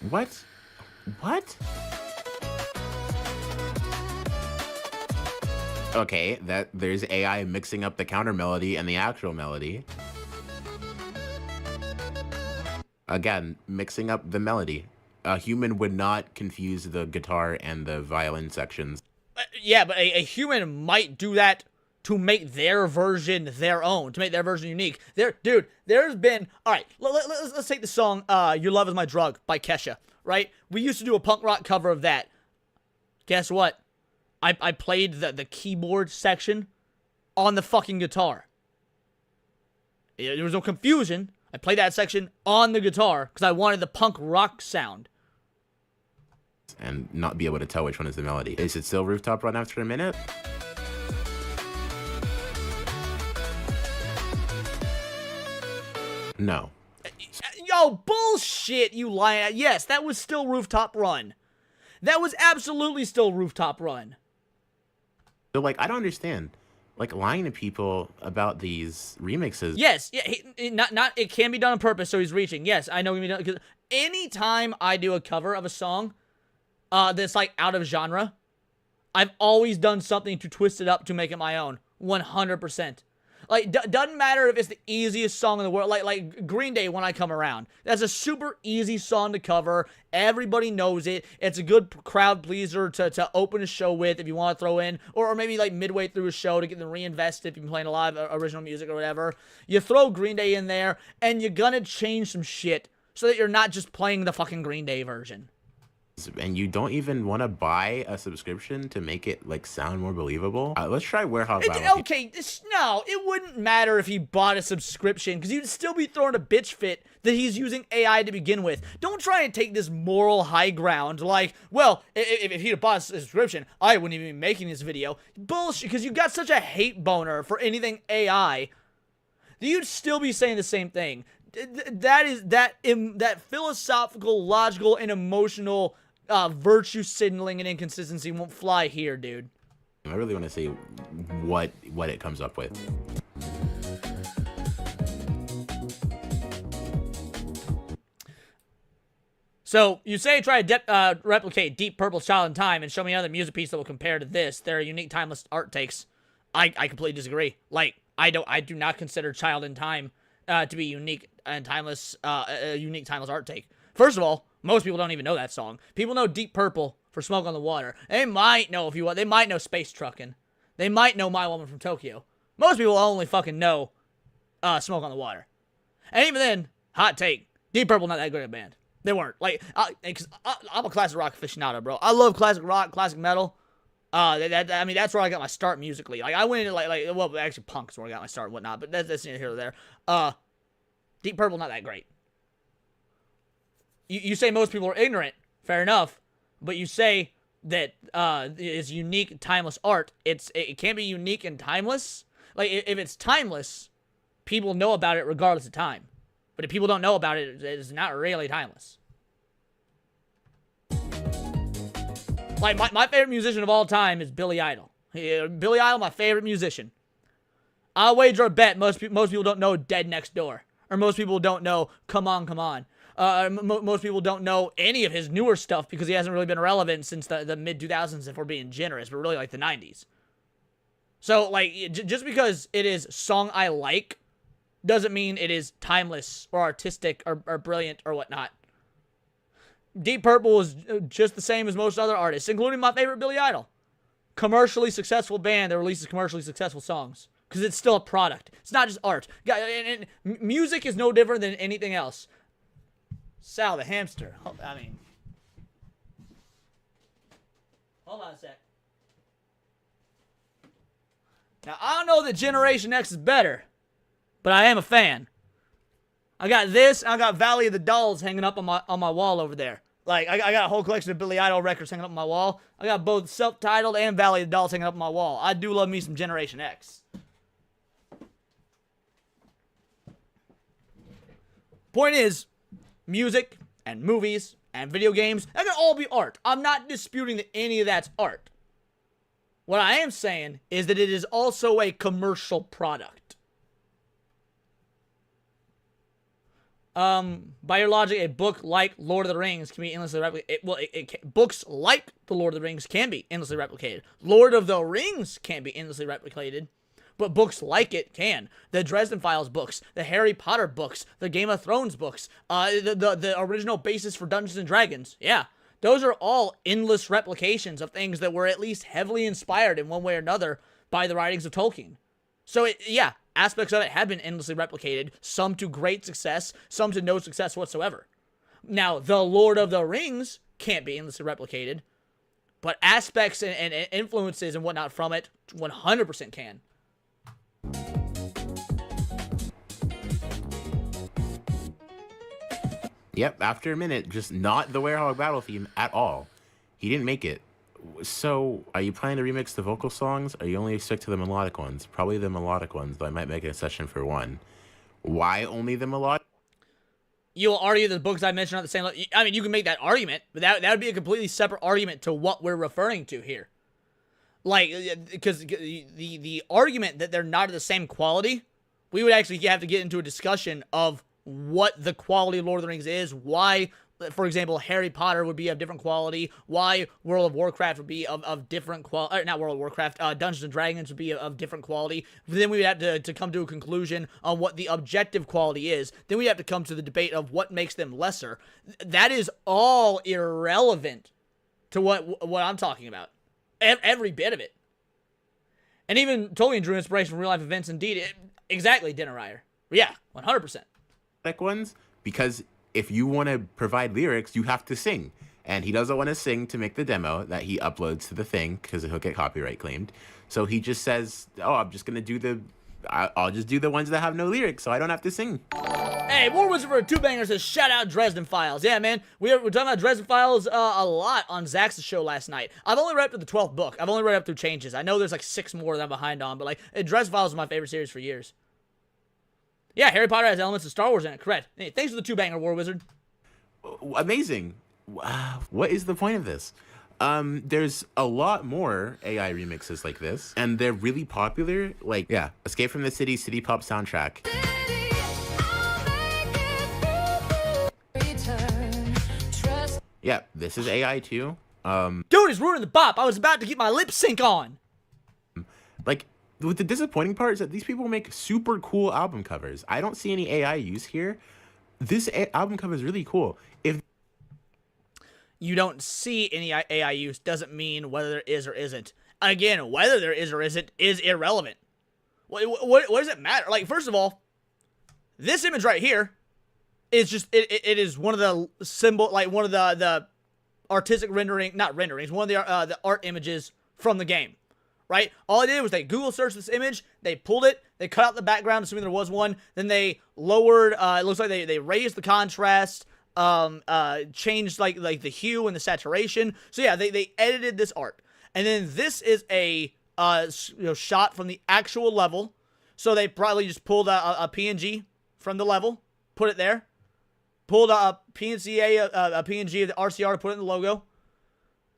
What? What? Okay, there's AI mixing up the counter melody and the actual melody. Again, mixing up the melody. A human would not confuse the guitar and the violin sections. Yeah, but a human might do that to make their version their own, to make their version unique. Dude, there's been... Alright, let's take the song, Your Love Is My Drug by Kesha, right? We used to do a punk rock cover of that. Guess what? I played the keyboard section on the fucking guitar. There was no confusion. I played that section on the guitar because I wanted the punk rock sound. and not be able to tell which one is the melody. Is it still Rooftop Run after a minute? No. Yo, bullshit, you lying. Yes, that was still Rooftop Run. That was absolutely still Rooftop Run. So, like, I don't understand. Like, lying to people about these remixes. Yes, yeah, it can be done on purpose, so he's reaching. Yes, I know it can be done, because anytime I do a cover of a song that's, like, out of genre, I've always done something to twist it up to make it my own. 100%. Like, doesn't matter if it's the easiest song in the world. Like Green Day, When I Come Around. That's a super easy song to cover. Everybody knows it. It's a good crowd pleaser to open a show with if you want to throw in. Or maybe, like, midway through a show to get them reinvested if you've been playing a lot of original music or whatever. You throw Green Day in there, and you're gonna change some shit so that you're not just playing the fucking Green Day version. And you don't even want to buy a subscription to make it, like, sound more believable? Let's try Warehouse Battle. Okay, no, it wouldn't matter if he bought a subscription, because you'd still be throwing a bitch fit that he's using AI to begin with. Don't try and take this moral high ground, like, well, if he'd have bought a subscription, I wouldn't even be making this video. Bullshit, because you got such a hate boner for anything AI, that you'd still be saying the same thing. That philosophical, logical, and emotional virtue signaling and inconsistency won't fly here, dude. I really want to see what it comes up with. So, you say try to replicate Deep Purple's Child in Time and show me another music piece that will compare to this. There are unique, timeless art takes. I completely disagree. Like, I do not consider Child in Time to be unique and timeless, a unique, timeless art take. First of all, most people don't even know that song. People know Deep Purple for Smoke on the Water. They might know, they might know Space Truckin'. They might know My Woman from Tokyo. Most people only fucking know Smoke on the Water. And even then, hot take, Deep Purple not that great a band. They weren't. Like, because I'm a classic rock aficionado, bro. I love classic rock, classic metal. I mean, that's where I got my start musically. Like, I went into, well, actually, punk's where I got my start and whatnot, but that's neither here nor there. Deep Purple not that great. You say most people are ignorant, fair enough, but you say that it's unique, timeless art. It can't be unique and timeless. Like, if it's timeless, people know about it regardless of time. But if people don't know about it, it's not really timeless. Like, my favorite musician of all time is Billy Idol. Billy Idol, my favorite musician. I'll wager a bet most people don't know Dead Next Door. Or most people don't know Come On, Come On. Most people don't know any of his newer stuff because he hasn't really been relevant since the mid-2000s, if we're being generous, but really like the 90s. So, like, just because it is song I like doesn't mean it is timeless or artistic or brilliant or whatnot. Deep Purple is just the same as most other artists, including my favorite Billy Idol. Commercially successful band that releases commercially successful songs. Because it's still a product. It's not just art. And music is no different than anything else. Sal the hamster. Hold on a sec. Now, I don't know that Generation X is better, but I am a fan. I got this, and I got Valley of the Dolls hanging up on my wall over there. Like, I got a whole collection of Billy Idol records hanging up on my wall. I got both self-titled and Valley of the Dolls hanging up on my wall. I do love me some Generation X. Point is, music and movies and video games, that can all be art. I'm not disputing that any of that's art. What I am saying is that it is also a commercial product. By your logic, a book like Lord of the Rings can be endlessly replicated. Books like The Lord of the Rings can be endlessly replicated. Lord of the Rings can't be endlessly replicated. But books like it can. The Dresden Files books, the Harry Potter books, the Game of Thrones books, the original basis for Dungeons and Dragons. Yeah, those are all endless replications of things that were at least heavily inspired in one way or another by the writings of Tolkien. So, yeah, aspects of it have been endlessly replicated, some to great success, some to no success whatsoever. Now, The Lord of the Rings can't be endlessly replicated, but aspects and influences and whatnot from it 100% can. Yep, after a minute, just not the Werehog battle theme at all. He didn't make it. So, are you planning to remix the vocal songs? Or are you only stick to the melodic ones? Probably the melodic ones, though I might make a session for one. Why only the melodic? You'll argue the books I mentioned are the same. I mean, you can make that argument, but that would be a completely separate argument to what we're referring to here. Like, because the argument that they're not of the same quality, we would actually have to get into a discussion of what the quality of Lord of the Rings is, why, for example, Harry Potter would be of different quality, why World of Warcraft would be of different quality, not World of Warcraft, Dungeons and Dragons would be of different quality. Then we would have to come to a conclusion on what the objective quality is. Then we have to come to the debate of what makes them lesser. That is all irrelevant to what I'm talking about. Every bit of it. And even Tolkien drew inspiration from real life events. Indeed, exactly, Dinner Ryer. Yeah, 100%. Ones? Because if you want to provide lyrics, you have to sing. And he doesn't want to sing to make the demo that he uploads to the thing because he'll get copyright claimed. So he just says, oh, I'm just going to I'll just do the ones that have no lyrics so I don't have to sing. Hey, War Wizard for a two-banger says, shout out Dresden Files. Yeah, man, we're talking about Dresden Files a lot on Zach's show last night. I've only read up to the 12th book. I've only read up through changes. I know there's like 6 more that I'm behind on, but like, Dresden Files is my favorite series for years. Yeah, Harry Potter has elements of Star Wars in it, correct. Hey, thanks for the two-banger, War Wizard. Amazing. Wow. What is the point of this? There's a lot more AI remixes like this, and they're really popular. Like, yeah, Escape from the City, City Pop soundtrack. Yeah, this is AI too. Dude, he's ruining the bop. I was about to get my lip sync on. Like, the disappointing part is that these people make super cool album covers. I don't see any AI use here. This album cover is really cool. If you don't see any AI use doesn't mean whether there is or isn't. Again, whether there is or isn't is irrelevant. What does it matter? Like, first of all, this image right here is just, it is one of the symbol, like one of the artistic not renderings, one of the art images from the game, right? All they did was they Google searched this image, they pulled it, they cut out the background, assuming there was one, then they lowered, it looks like they raised the contrast, changed like the hue and the saturation. So yeah, they edited this art. And then this is a shot from the actual level. So they probably just pulled a PNG from the level, put it there, pulled a PNG of the RCR to put it in the logo.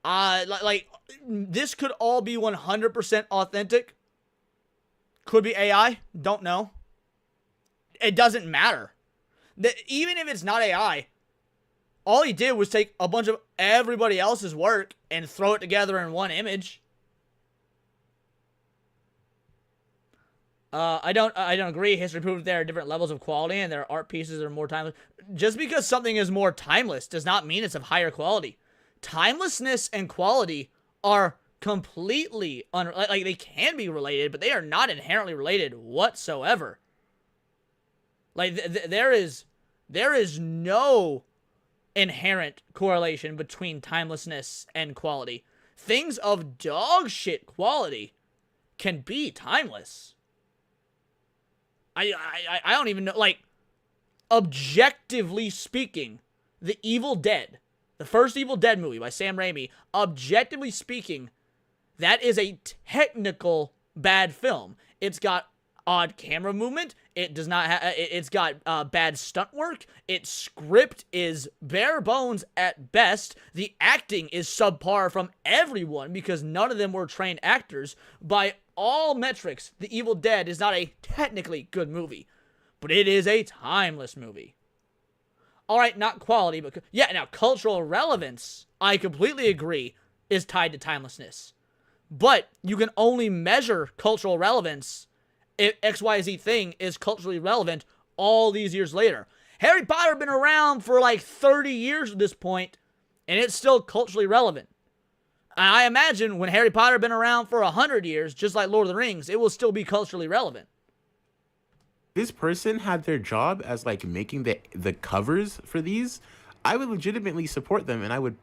Like this could all be 100% authentic. Could be AI. Don't know. It doesn't matter. Even if it's not AI, all he did was take a bunch of everybody else's work and throw it together in one image. I don't agree. History proves there are different levels of quality and there are art pieces that are more timeless. Just because something is more timeless does not mean it's of higher quality. Timelessness and quality are completely like they can be related, but they are not inherently related whatsoever. Like there is no inherent correlation between timelessness and quality. Things of dog shit quality can be timeless. I don't even know, like, objectively speaking, The Evil Dead, the first Evil Dead movie by Sam Raimi, objectively speaking, that is a technical bad film. It's got odd camera movement. It does not have. It's got bad stunt work. Its script is bare bones at best. The acting is subpar from everyone because none of them were trained actors. By all metrics, The Evil Dead is not a technically good movie, but it is a timeless movie. All right, not quality, but yeah. Now, cultural relevance, I completely agree, is tied to timelessness. But you can only measure cultural relevance if XYZ thing is culturally relevant all these years later. Harry Potter been around for like 30 years at this point, and it's still culturally relevant. I imagine when Harry Potter been around for 100 years, just like Lord of the Rings, it will still be culturally relevant. This person had their job as like making the covers for these, I would legitimately support them and I would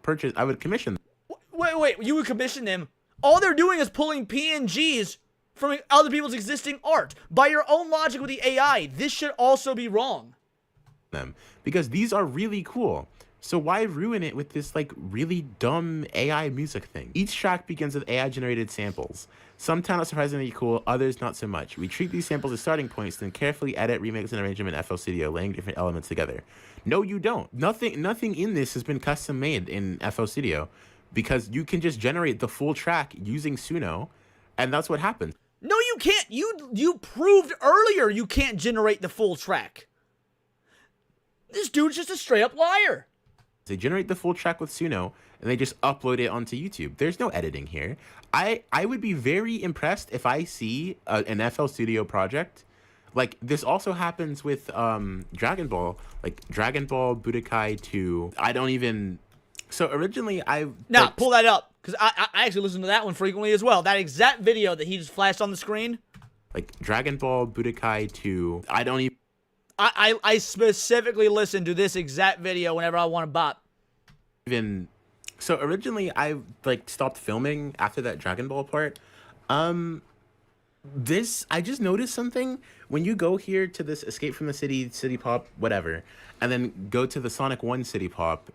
commission them. Wait, you would commission them? All they're doing is pulling PNGs from other people's existing art. By your own logic with the AI, this should also be wrong. Them because these are really cool. So why ruin it with this like really dumb AI music thing? Each track begins with AI generated samples. Some turn out surprisingly cool, others not so much. We treat these samples as starting points, then carefully edit, remix, and arrange them in FL Studio, laying different elements together. No, you don't. Nothing in this has been custom made in FL Studio, because you can just generate the full track using Suno, and that's what happens. No, you can't. You proved earlier you can't generate the full track. This dude's just a straight up liar. They generate the full track with Suno, and they just upload it onto YouTube. There's no editing here. I would be very impressed if I see an FL Studio project. Like, this also happens with Dragon Ball. Like, Dragon Ball Budokai 2. I don't even... So, originally, pull that up. Because I actually listen to that one frequently as well. That exact video that he just flashed on the screen. Like, Dragon Ball Budokai 2. I don't even... I specifically listen to this exact video whenever I want to bop. So originally I like stopped filming after that Dragon Ball part. I just noticed something when you go here to this Escape from the City Pop, whatever, and then go to the Sonic 1 City Pop.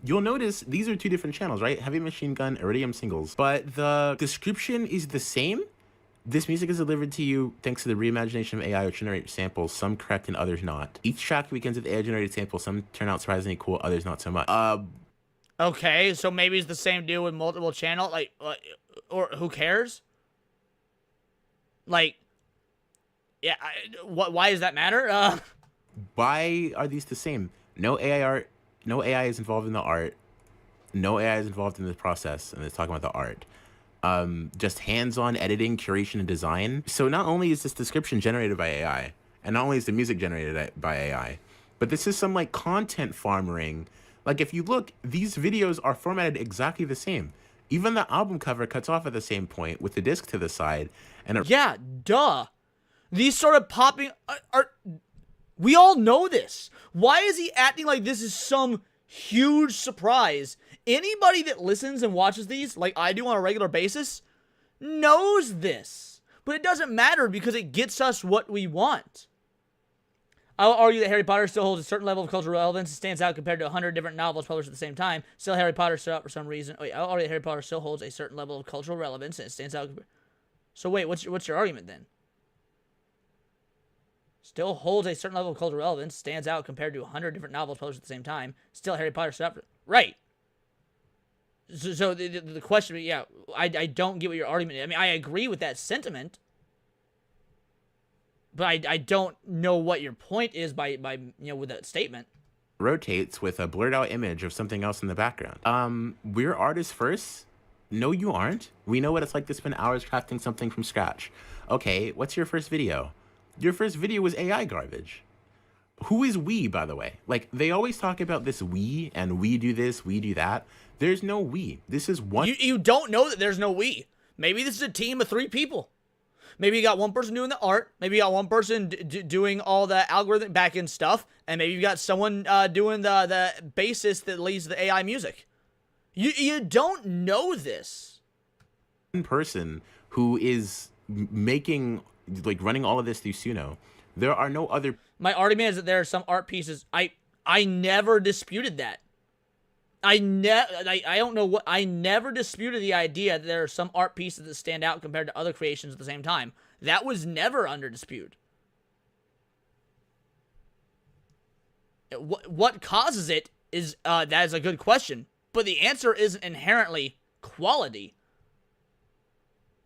You'll notice these are two different channels, right? Heavy Machine Gun, Iridium Singles, but the description is the same. This music is delivered to you thanks to the reimagination of AI, which generate samples, some correct and others not. Each track begins with AI-generated samples, some turn out surprisingly cool, others not so much. Okay, so maybe it's the same dude with multiple channel, or who cares? Like, yeah, why does that matter? Why are these the same? No AI is involved in the art. No AI is involved in the process, and it's talking about the art. Just hands-on editing, curation, and design. So not only is this description generated by AI, and not only is the music generated by AI, but this is some like content farming. Like if you look, these videos are formatted exactly the same. Even the album cover cuts off at the same point with the disc to the side. And yeah, duh. These started popping. We all know this. Why is he acting like this is some huge surprise? Anybody that listens and watches these, like I do on a regular basis, knows this. But it doesn't matter because it gets us what we want. I'll argue that Harry Potter still holds a certain level of cultural relevance and stands out compared to 100 different novels published at the same time. Still, Harry Potter stood out for some reason. I'll argue that Harry Potter still holds a certain level of cultural relevance and it stands out. So wait, what's your argument then? Still holds a certain level of cultural relevance, stands out compared to 100 different novels published at the same time. Still, Harry Potter stood out for... Right. So the question, yeah, I don't get what your argument is. I mean, I agree with that sentiment, but I don't know what your point is by with that statement. Rotates with a blurred out image of something else in the background. We're artists first. No, you aren't. We know what it's like to spend hours crafting something from scratch. Okay, what's your first video? Your first video was AI garbage. Who is we, by the way? Like, they always talk about this we, and we do this, we do that. There's no we. This is one... You don't know that there's no we. Maybe this is a team of 3 people. Maybe you got one person doing the art. Maybe you got one person doing all the algorithmic backend stuff. And maybe you got someone doing the bassist that leads the AI music. You don't know this. One person who is making, like, running all of this through Suno. There are no other... My argument is that there are some art pieces. I never disputed that. I don't know what... I never disputed the idea that there are some art pieces that stand out compared to other creations at the same time. That was never under dispute. What causes it is... that is a good question. But the answer isn't inherently quality.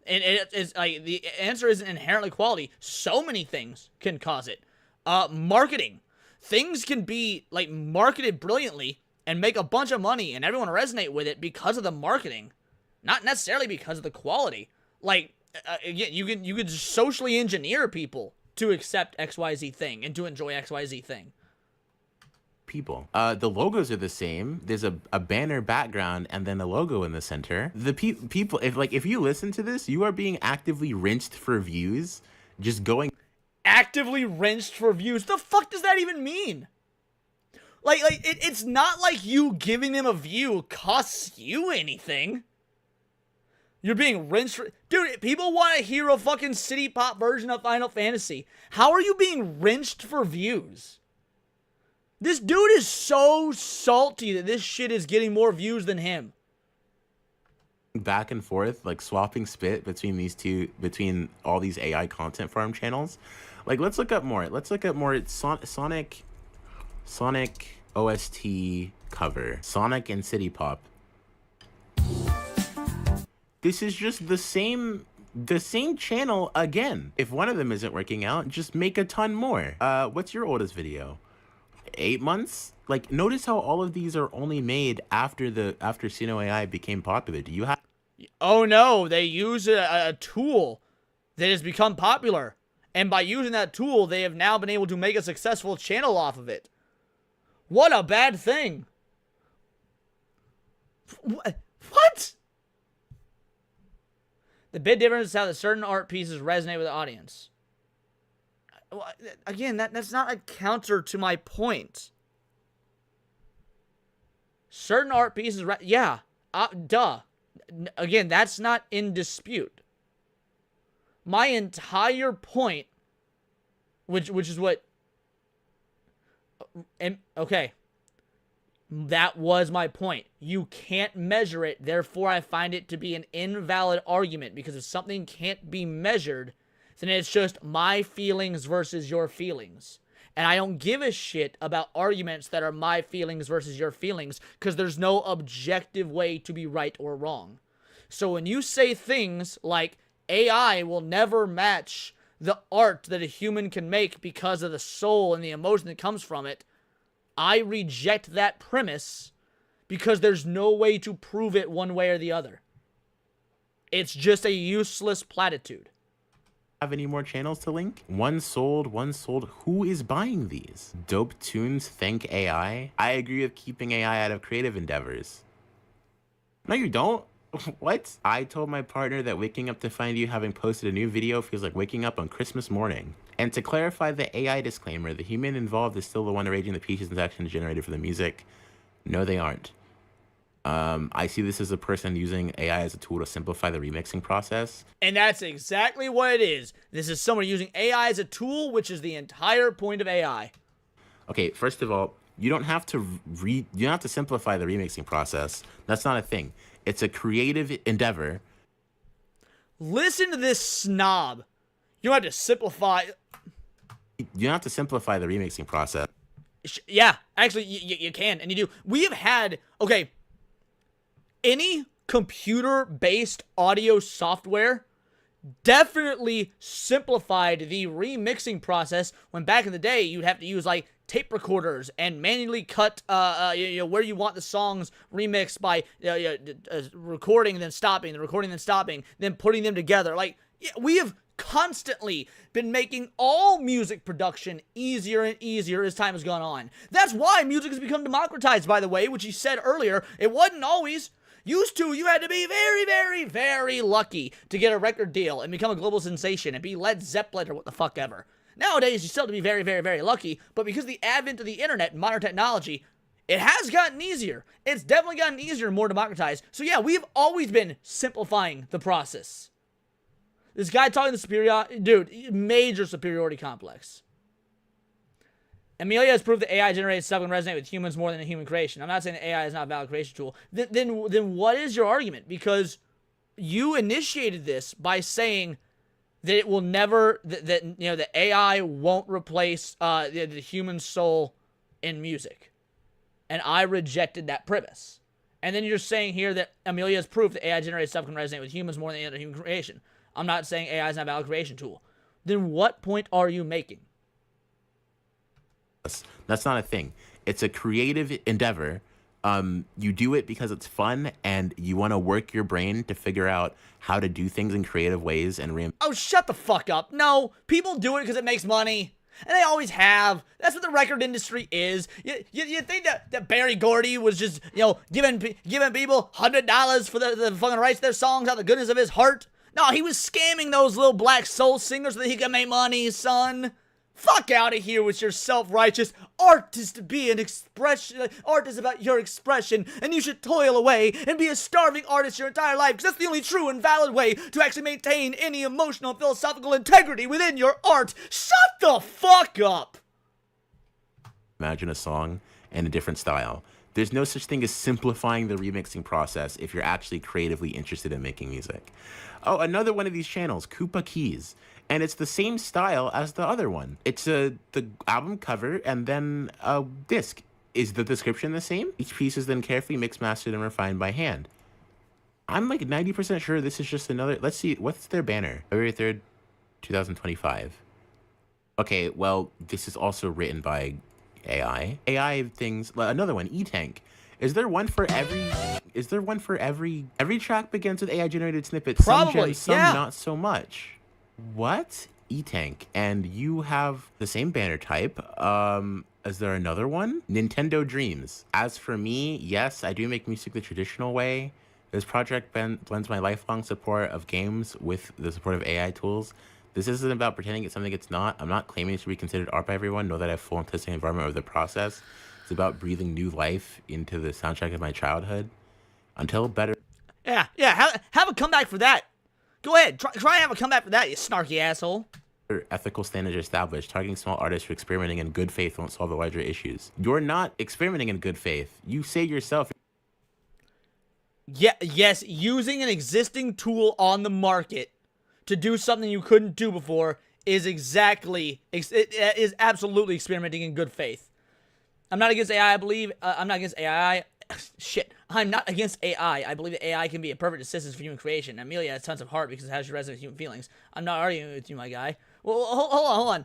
And it's like the answer isn't inherently quality. So many things can cause it. Marketing. Things can be like marketed brilliantly and make a bunch of money and everyone resonate with it because of the marketing, not necessarily because of the quality. Like again, you could socially engineer people to accept XYZ thing and to enjoy XYZ thing. People. The logos are the same. There's a banner background and then a logo in the center. The people, if you listen to this, you are being actively rinsed for views. Just going... Actively rinsed for views? The fuck does that even mean? It's not like you giving them a view costs you anything. You're being rinsed for... Dude, people want to hear a fucking city pop version of Final Fantasy. How are you being rinsed for views? This dude is so salty that this shit is getting more views than him. Back and forth, like swapping spit between all these AI content farm channels. Like, let's look up more. It's Sonic OST cover. Sonic and City Pop. This is just the same channel again. If one of them isn't working out, just make a ton more. What's your oldest video? 8 months? Like, notice how all of these are only made after Sino AI became popular. Do you have? Oh no, they use a tool that has become popular. And by using that tool, they have now been able to make a successful channel off of it. What a bad thing. What? The big difference is how certain art pieces resonate with the audience. Again, that's not a counter to my point. Certain art pieces, yeah, duh. Again, that's not in dispute. My entire point, which is what, okay, that was my point. You can't measure it, therefore I find it to be an invalid argument, because if something can't be measured, then it's just my feelings versus your feelings. And I don't give a shit about arguments that are my feelings versus your feelings, because there's no objective way to be right or wrong. So when you say things like AI will never match the art that a human can make because of the soul and the emotion that comes from it, I reject that premise because there's no way to prove it one way or the other. It's just a useless platitude. Have any more channels to link? One sold. Who is buying these? Dope tunes, thank AI. I agree with keeping AI out of creative endeavors. No, you don't. What? I told my partner that waking up to find you having posted a new video feels like waking up on Christmas morning. And to clarify the AI disclaimer, the human involved is still the one arranging the pieces and actions generated for the music. No, they aren't. I see this as a person using AI as a tool to simplify the remixing process. And that's exactly what it is. This is someone using AI as a tool, which is the entire point of AI. Okay, first of all, you don't have to simplify the remixing process. That's not a thing. It's a creative endeavor. Listen to this snob. You don't have to simplify. You don't have to simplify the remixing process. Yeah, actually, you can, and you do. We have had, okay, any computer-based audio software definitely simplified the remixing process when back in the day you'd have to use, like, tape recorders and manually cut where you want the songs remixed by recording and then stopping, then putting them together. Like, we have constantly been making all music production easier and easier as time has gone on. That's why music has become democratized, by the way, which you said earlier. It wasn't always. Used to, you had to be very, very, very lucky to get a record deal and become a global sensation and be Led Zeppelin or what the fuck ever. Nowadays, you still have to be very, very, very lucky, but because of the advent of the internet and modern technology, it has gotten easier. It's definitely gotten easier and more democratized. So yeah, we've always been simplifying the process. This guy talking the superiority, dude, major superiority complex. Amelia has proved that AI-generated stuff can resonate with humans more than a human creation. I'm not saying that AI is not a valid creation tool. Then what is your argument? Because you initiated this by saying that it will never, that AI won't replace the human soul in music. And I rejected that premise. And then you're saying here that Amelia has proof that AI-generated stuff can resonate with humans more than any other human creation. I'm not saying AI is not a valid creation tool. Then what point are you making? That's not a thing. It's a creative endeavor. You do it because it's fun and you want to work your brain to figure out how to do things in creative ways and Oh, shut the fuck up. No, people do it because it makes money. And they always have. That's what the record industry is. You think that Barry Gordy was just, giving people $100 for the fucking rights to their songs out of the goodness of his heart? No, he was scamming those little black soul singers so that he could make money, son. Fuck out of here with your self-righteous. Art is to be an expression. Art is about your expression, and you should toil away and be a starving artist your entire life, because that's the only true and valid way to actually maintain any emotional and philosophical integrity within your art. Shut the fuck up. imagine a song in a different style. There's no such thing as simplifying the remixing process if you're actually creatively interested in making music. Oh, another one of these channels, Koopa Keys. And it's the same style as the other one. It's the album cover and then a disc. Is the description the same? Each piece is then carefully mixed, mastered, and refined by hand. I'm like 90% sure this is just another... Let's see, what's their banner? February 3rd, 2025. Okay, well, this is also written by AI. AI things... Another one, E-Tank. Is there one for every... Is there one for every... Every track begins with AI-generated snippets. Probably, some gems, some yeah. not so much. What? E-Tank. And you have the same banner type. Is there another one? Nintendo Dreams. As for me, yes, I do make music the traditional way. This project blends my lifelong support of games with the support of AI tools. This isn't about pretending it's something it's not. I'm not claiming it should be considered art by everyone. Know that I have full and testing environment of the process. It's about breathing new life into the soundtrack of my childhood. Until better... Yeah, have a comeback for that. Go ahead, try and have a comeback for that, you snarky asshole. Ethical standards established. Targeting small artists who are experimenting in good faith won't solve the larger issues. You're not experimenting in good faith. You say yourself... Yeah, yes, using an existing tool on the market to do something you couldn't do before is absolutely experimenting in good faith. I'm not against AI, I believe. I'm not against AI. Shit. I'm not against AI. I believe that AI can be a perfect assistance for human creation. Amelia has tons of heart because it has resonant human feelings. I'm not arguing with you, my guy. Well, hold on.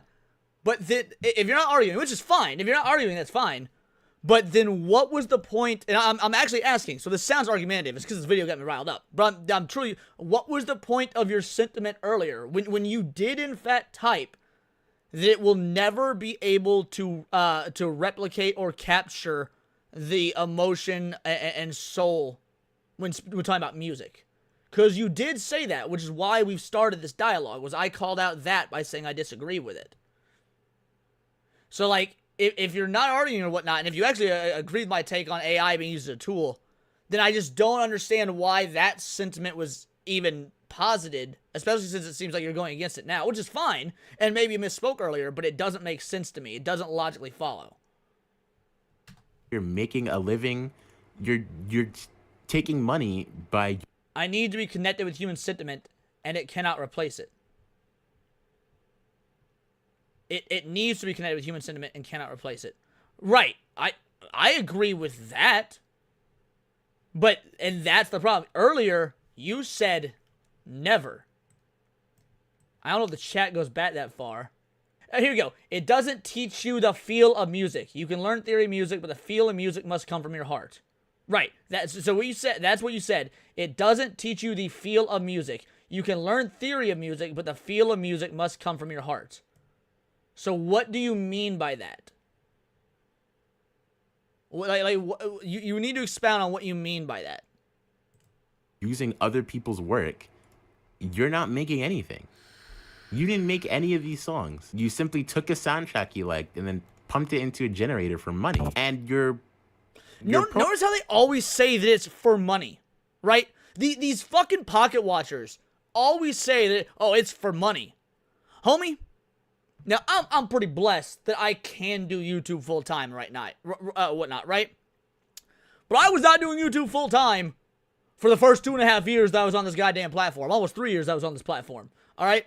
But if you're not arguing, which is fine. If you're not arguing, that's fine. But then what was the point? And I'm actually asking, so this sounds argumentative. It's because this video got me riled up. But I'm truly, what was the point of your sentiment earlier? When you did in fact type that it will never be able to replicate or capture the emotion and soul when we're talking about music. Because you did say that, which is why we've started this dialogue, was I called out that by saying I disagree with it. So, like, if you're not arguing or whatnot, and if you actually agree with my take on AI being used as a tool, then I just don't understand why that sentiment was even posited, especially since it seems like you're going against it now, which is fine, and maybe you misspoke earlier, but it doesn't make sense to me. It doesn't logically follow. You're making a living. You're taking money by... I need to be connected with human sentiment, and it cannot replace it. It needs to be connected with human sentiment and cannot replace it. Right. I agree with that. And that's the problem. Earlier, you said never. I don't know if the chat goes back that far. Here we go. It doesn't teach you the feel of music. You can learn theory of music, but the feel of music must come from your heart. Right. So what you said, that's what you said. It doesn't teach you the feel of music. You can learn theory of music, but the feel of music must come from your heart. So what do you mean by that? You need to expound on what you mean by that. Using other people's work, you're not making anything. You didn't make any of these songs. You simply took a soundtrack you liked and then pumped it into a generator for money. And notice how they always say that it's for money, right? These fucking pocket watchers always say that, oh, it's for money. Homie, now I'm pretty blessed that I can do YouTube full time right now, whatnot, right? But I was not doing YouTube full time for the first 2.5 years that I was on this goddamn platform. Almost 3 years I was on this platform, all right?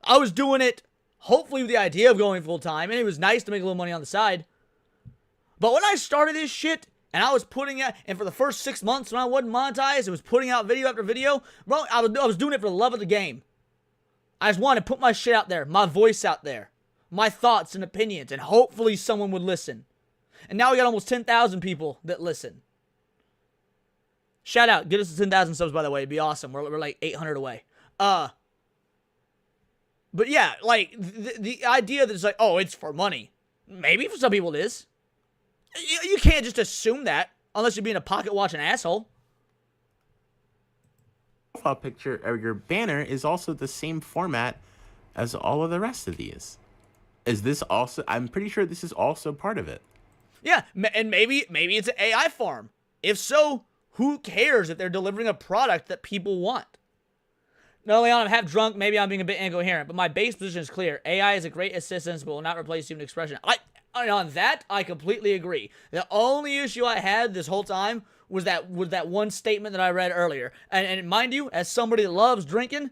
I was doing it, hopefully with the idea of going full time, and it was nice to make a little money on the side. But when I started this shit, and I was putting out, and for the first 6 months when I wasn't monetized, it was putting out video after video, bro, I was doing it for the love of the game. I just wanted to put my shit out there, my voice out there, my thoughts and opinions, and hopefully someone would listen. And now we got almost 10,000 people that listen. Shout out, get us to 10,000 subs, by the way, it'd be awesome. We're like 800 away. But yeah, like, the idea that it's like, oh, it's for money. Maybe for some people it is. You can't just assume that, unless you're being a pocket watching asshole. Profile picture, or your banner, is also the same format as all of the rest of these. Is this also... I'm pretty sure this is also part of it. Yeah, and maybe it's an AI farm. If so, who cares if they're delivering a product that people want? No, Leon, I'm half drunk. Maybe I'm being a bit incoherent, but my base position is clear. AI is a great assistance, but will not replace human expression. on that, I completely agree. The only issue I had this whole time was that one statement that I read earlier. And mind you, as somebody that loves drinking,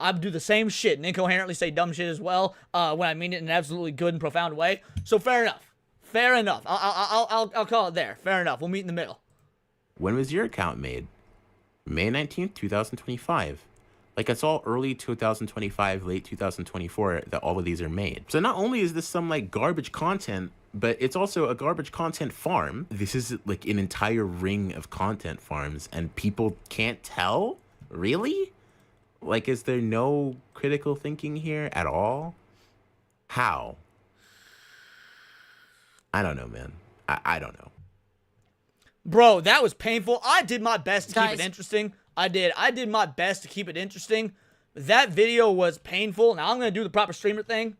I do the same shit and incoherently say dumb shit as well when I mean it in an absolutely good and profound way. So fair enough. Fair enough. I'll call it there. Fair enough. We'll meet in the middle. When was your account made? May 19th, 2025. Like, it's all early 2025, late 2024 that all of these are made. So not only is this some, like, garbage content, but it's also a garbage content farm. This is, like, an entire ring of content farms, and people can't tell? Really? Like, is there no critical thinking here at all? How? I don't know, man. I don't know. Bro, that was painful. I did my best to keep Guys. it interesting. I did my best to keep it interesting. That video was painful. Now I'm going to do the proper streamer thing.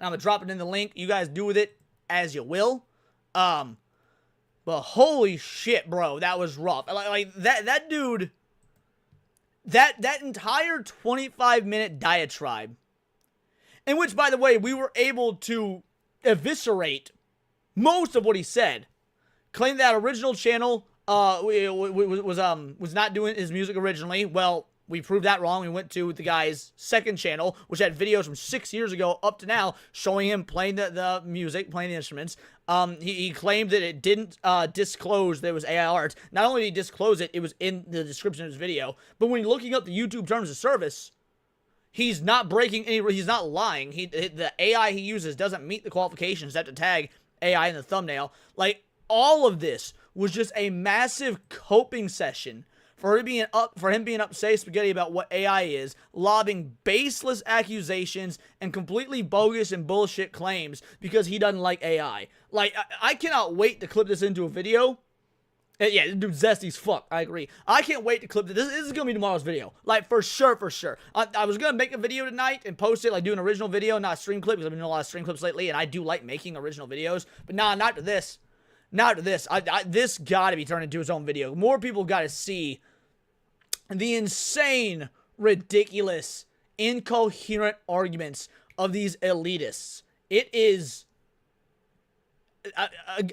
I'm going to drop it in the link. You guys do with it as you will. But holy shit, bro. That was rough. Like that dude, that entire 25-minute diatribe, in which, by the way, we were able to eviscerate most of what he said. Claimed that original channel was not doing his music originally. Well, we proved that wrong. We went to the guy's second channel, which had videos from 6 years ago up to now showing him playing the music, playing the instruments. He claimed that it didn't disclose that it was AI art. Not only did he disclose it, it was in the description of his video. But when you're looking up the YouTube terms of service, he's not breaking any. He's not lying. The AI he uses doesn't meet the qualifications that to tag AI in the thumbnail. Like, all of this was just a massive coping session for him being up say spaghetti about what AI is, lobbing baseless accusations and completely bogus and bullshit claims because he doesn't like AI. Like, I cannot wait to clip this into a video. Yeah, this dude's zesty as fuck. I agree. I can't wait to clip this. This is gonna be tomorrow's video. Like, for sure, for sure. I was gonna make a video tonight and post it, like, do an original video, not a stream clip, because I've been doing a lot of stream clips lately, and I do like making original videos. But nah, not to this. Not to this. This gotta be turned into its own video. More people gotta see the insane, ridiculous, incoherent arguments of these elitists. It is...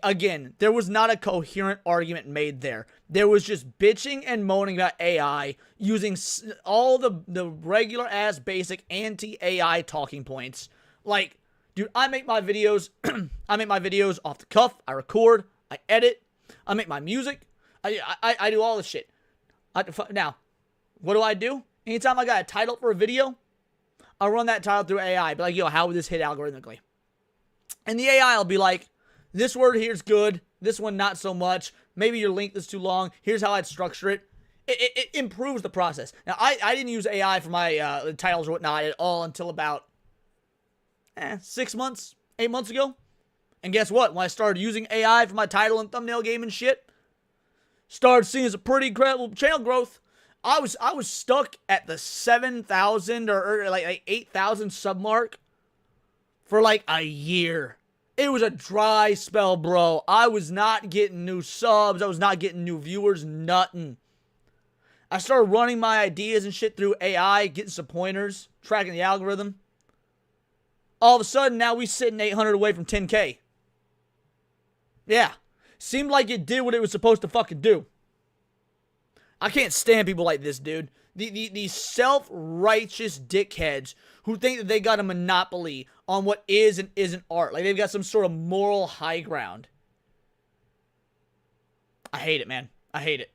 Again, there was not a coherent argument made there. There was just bitching and moaning about AI using all the regular-ass basic anti-AI talking points. Like, dude, I make my videos, I make my videos off the cuff. I record, I edit, I make my music. I do all this shit. Now, what do? Anytime I got a title for a video, I run that title through AI. Be like, yo, how would this hit algorithmically? And the AI will be like, this word here's good, this one not so much, maybe your length is too long, here's how I'd structure it. It improves the process. Now, I didn't use AI for my titles or whatnot at all until about 6 months, 8 months ago. And guess what? When I started using AI for my title and thumbnail game and shit, started seeing some pretty incredible channel growth. I was stuck at the 7,000 or like 8,000 sub mark for like a year. It was a dry spell, bro. I was not getting new subs. I was not getting new viewers. Nothing. I started running my ideas and shit through AI, getting some pointers, tracking the algorithm. All of a sudden, now we sitting 800 away from 10K. Yeah. Seemed like it did what it was supposed to fucking do. I can't stand people like this, dude. These self-righteous dickheads who think that they got a monopoly on what is and isn't art. Like they've got some sort of moral high ground. I hate it, man. I hate it.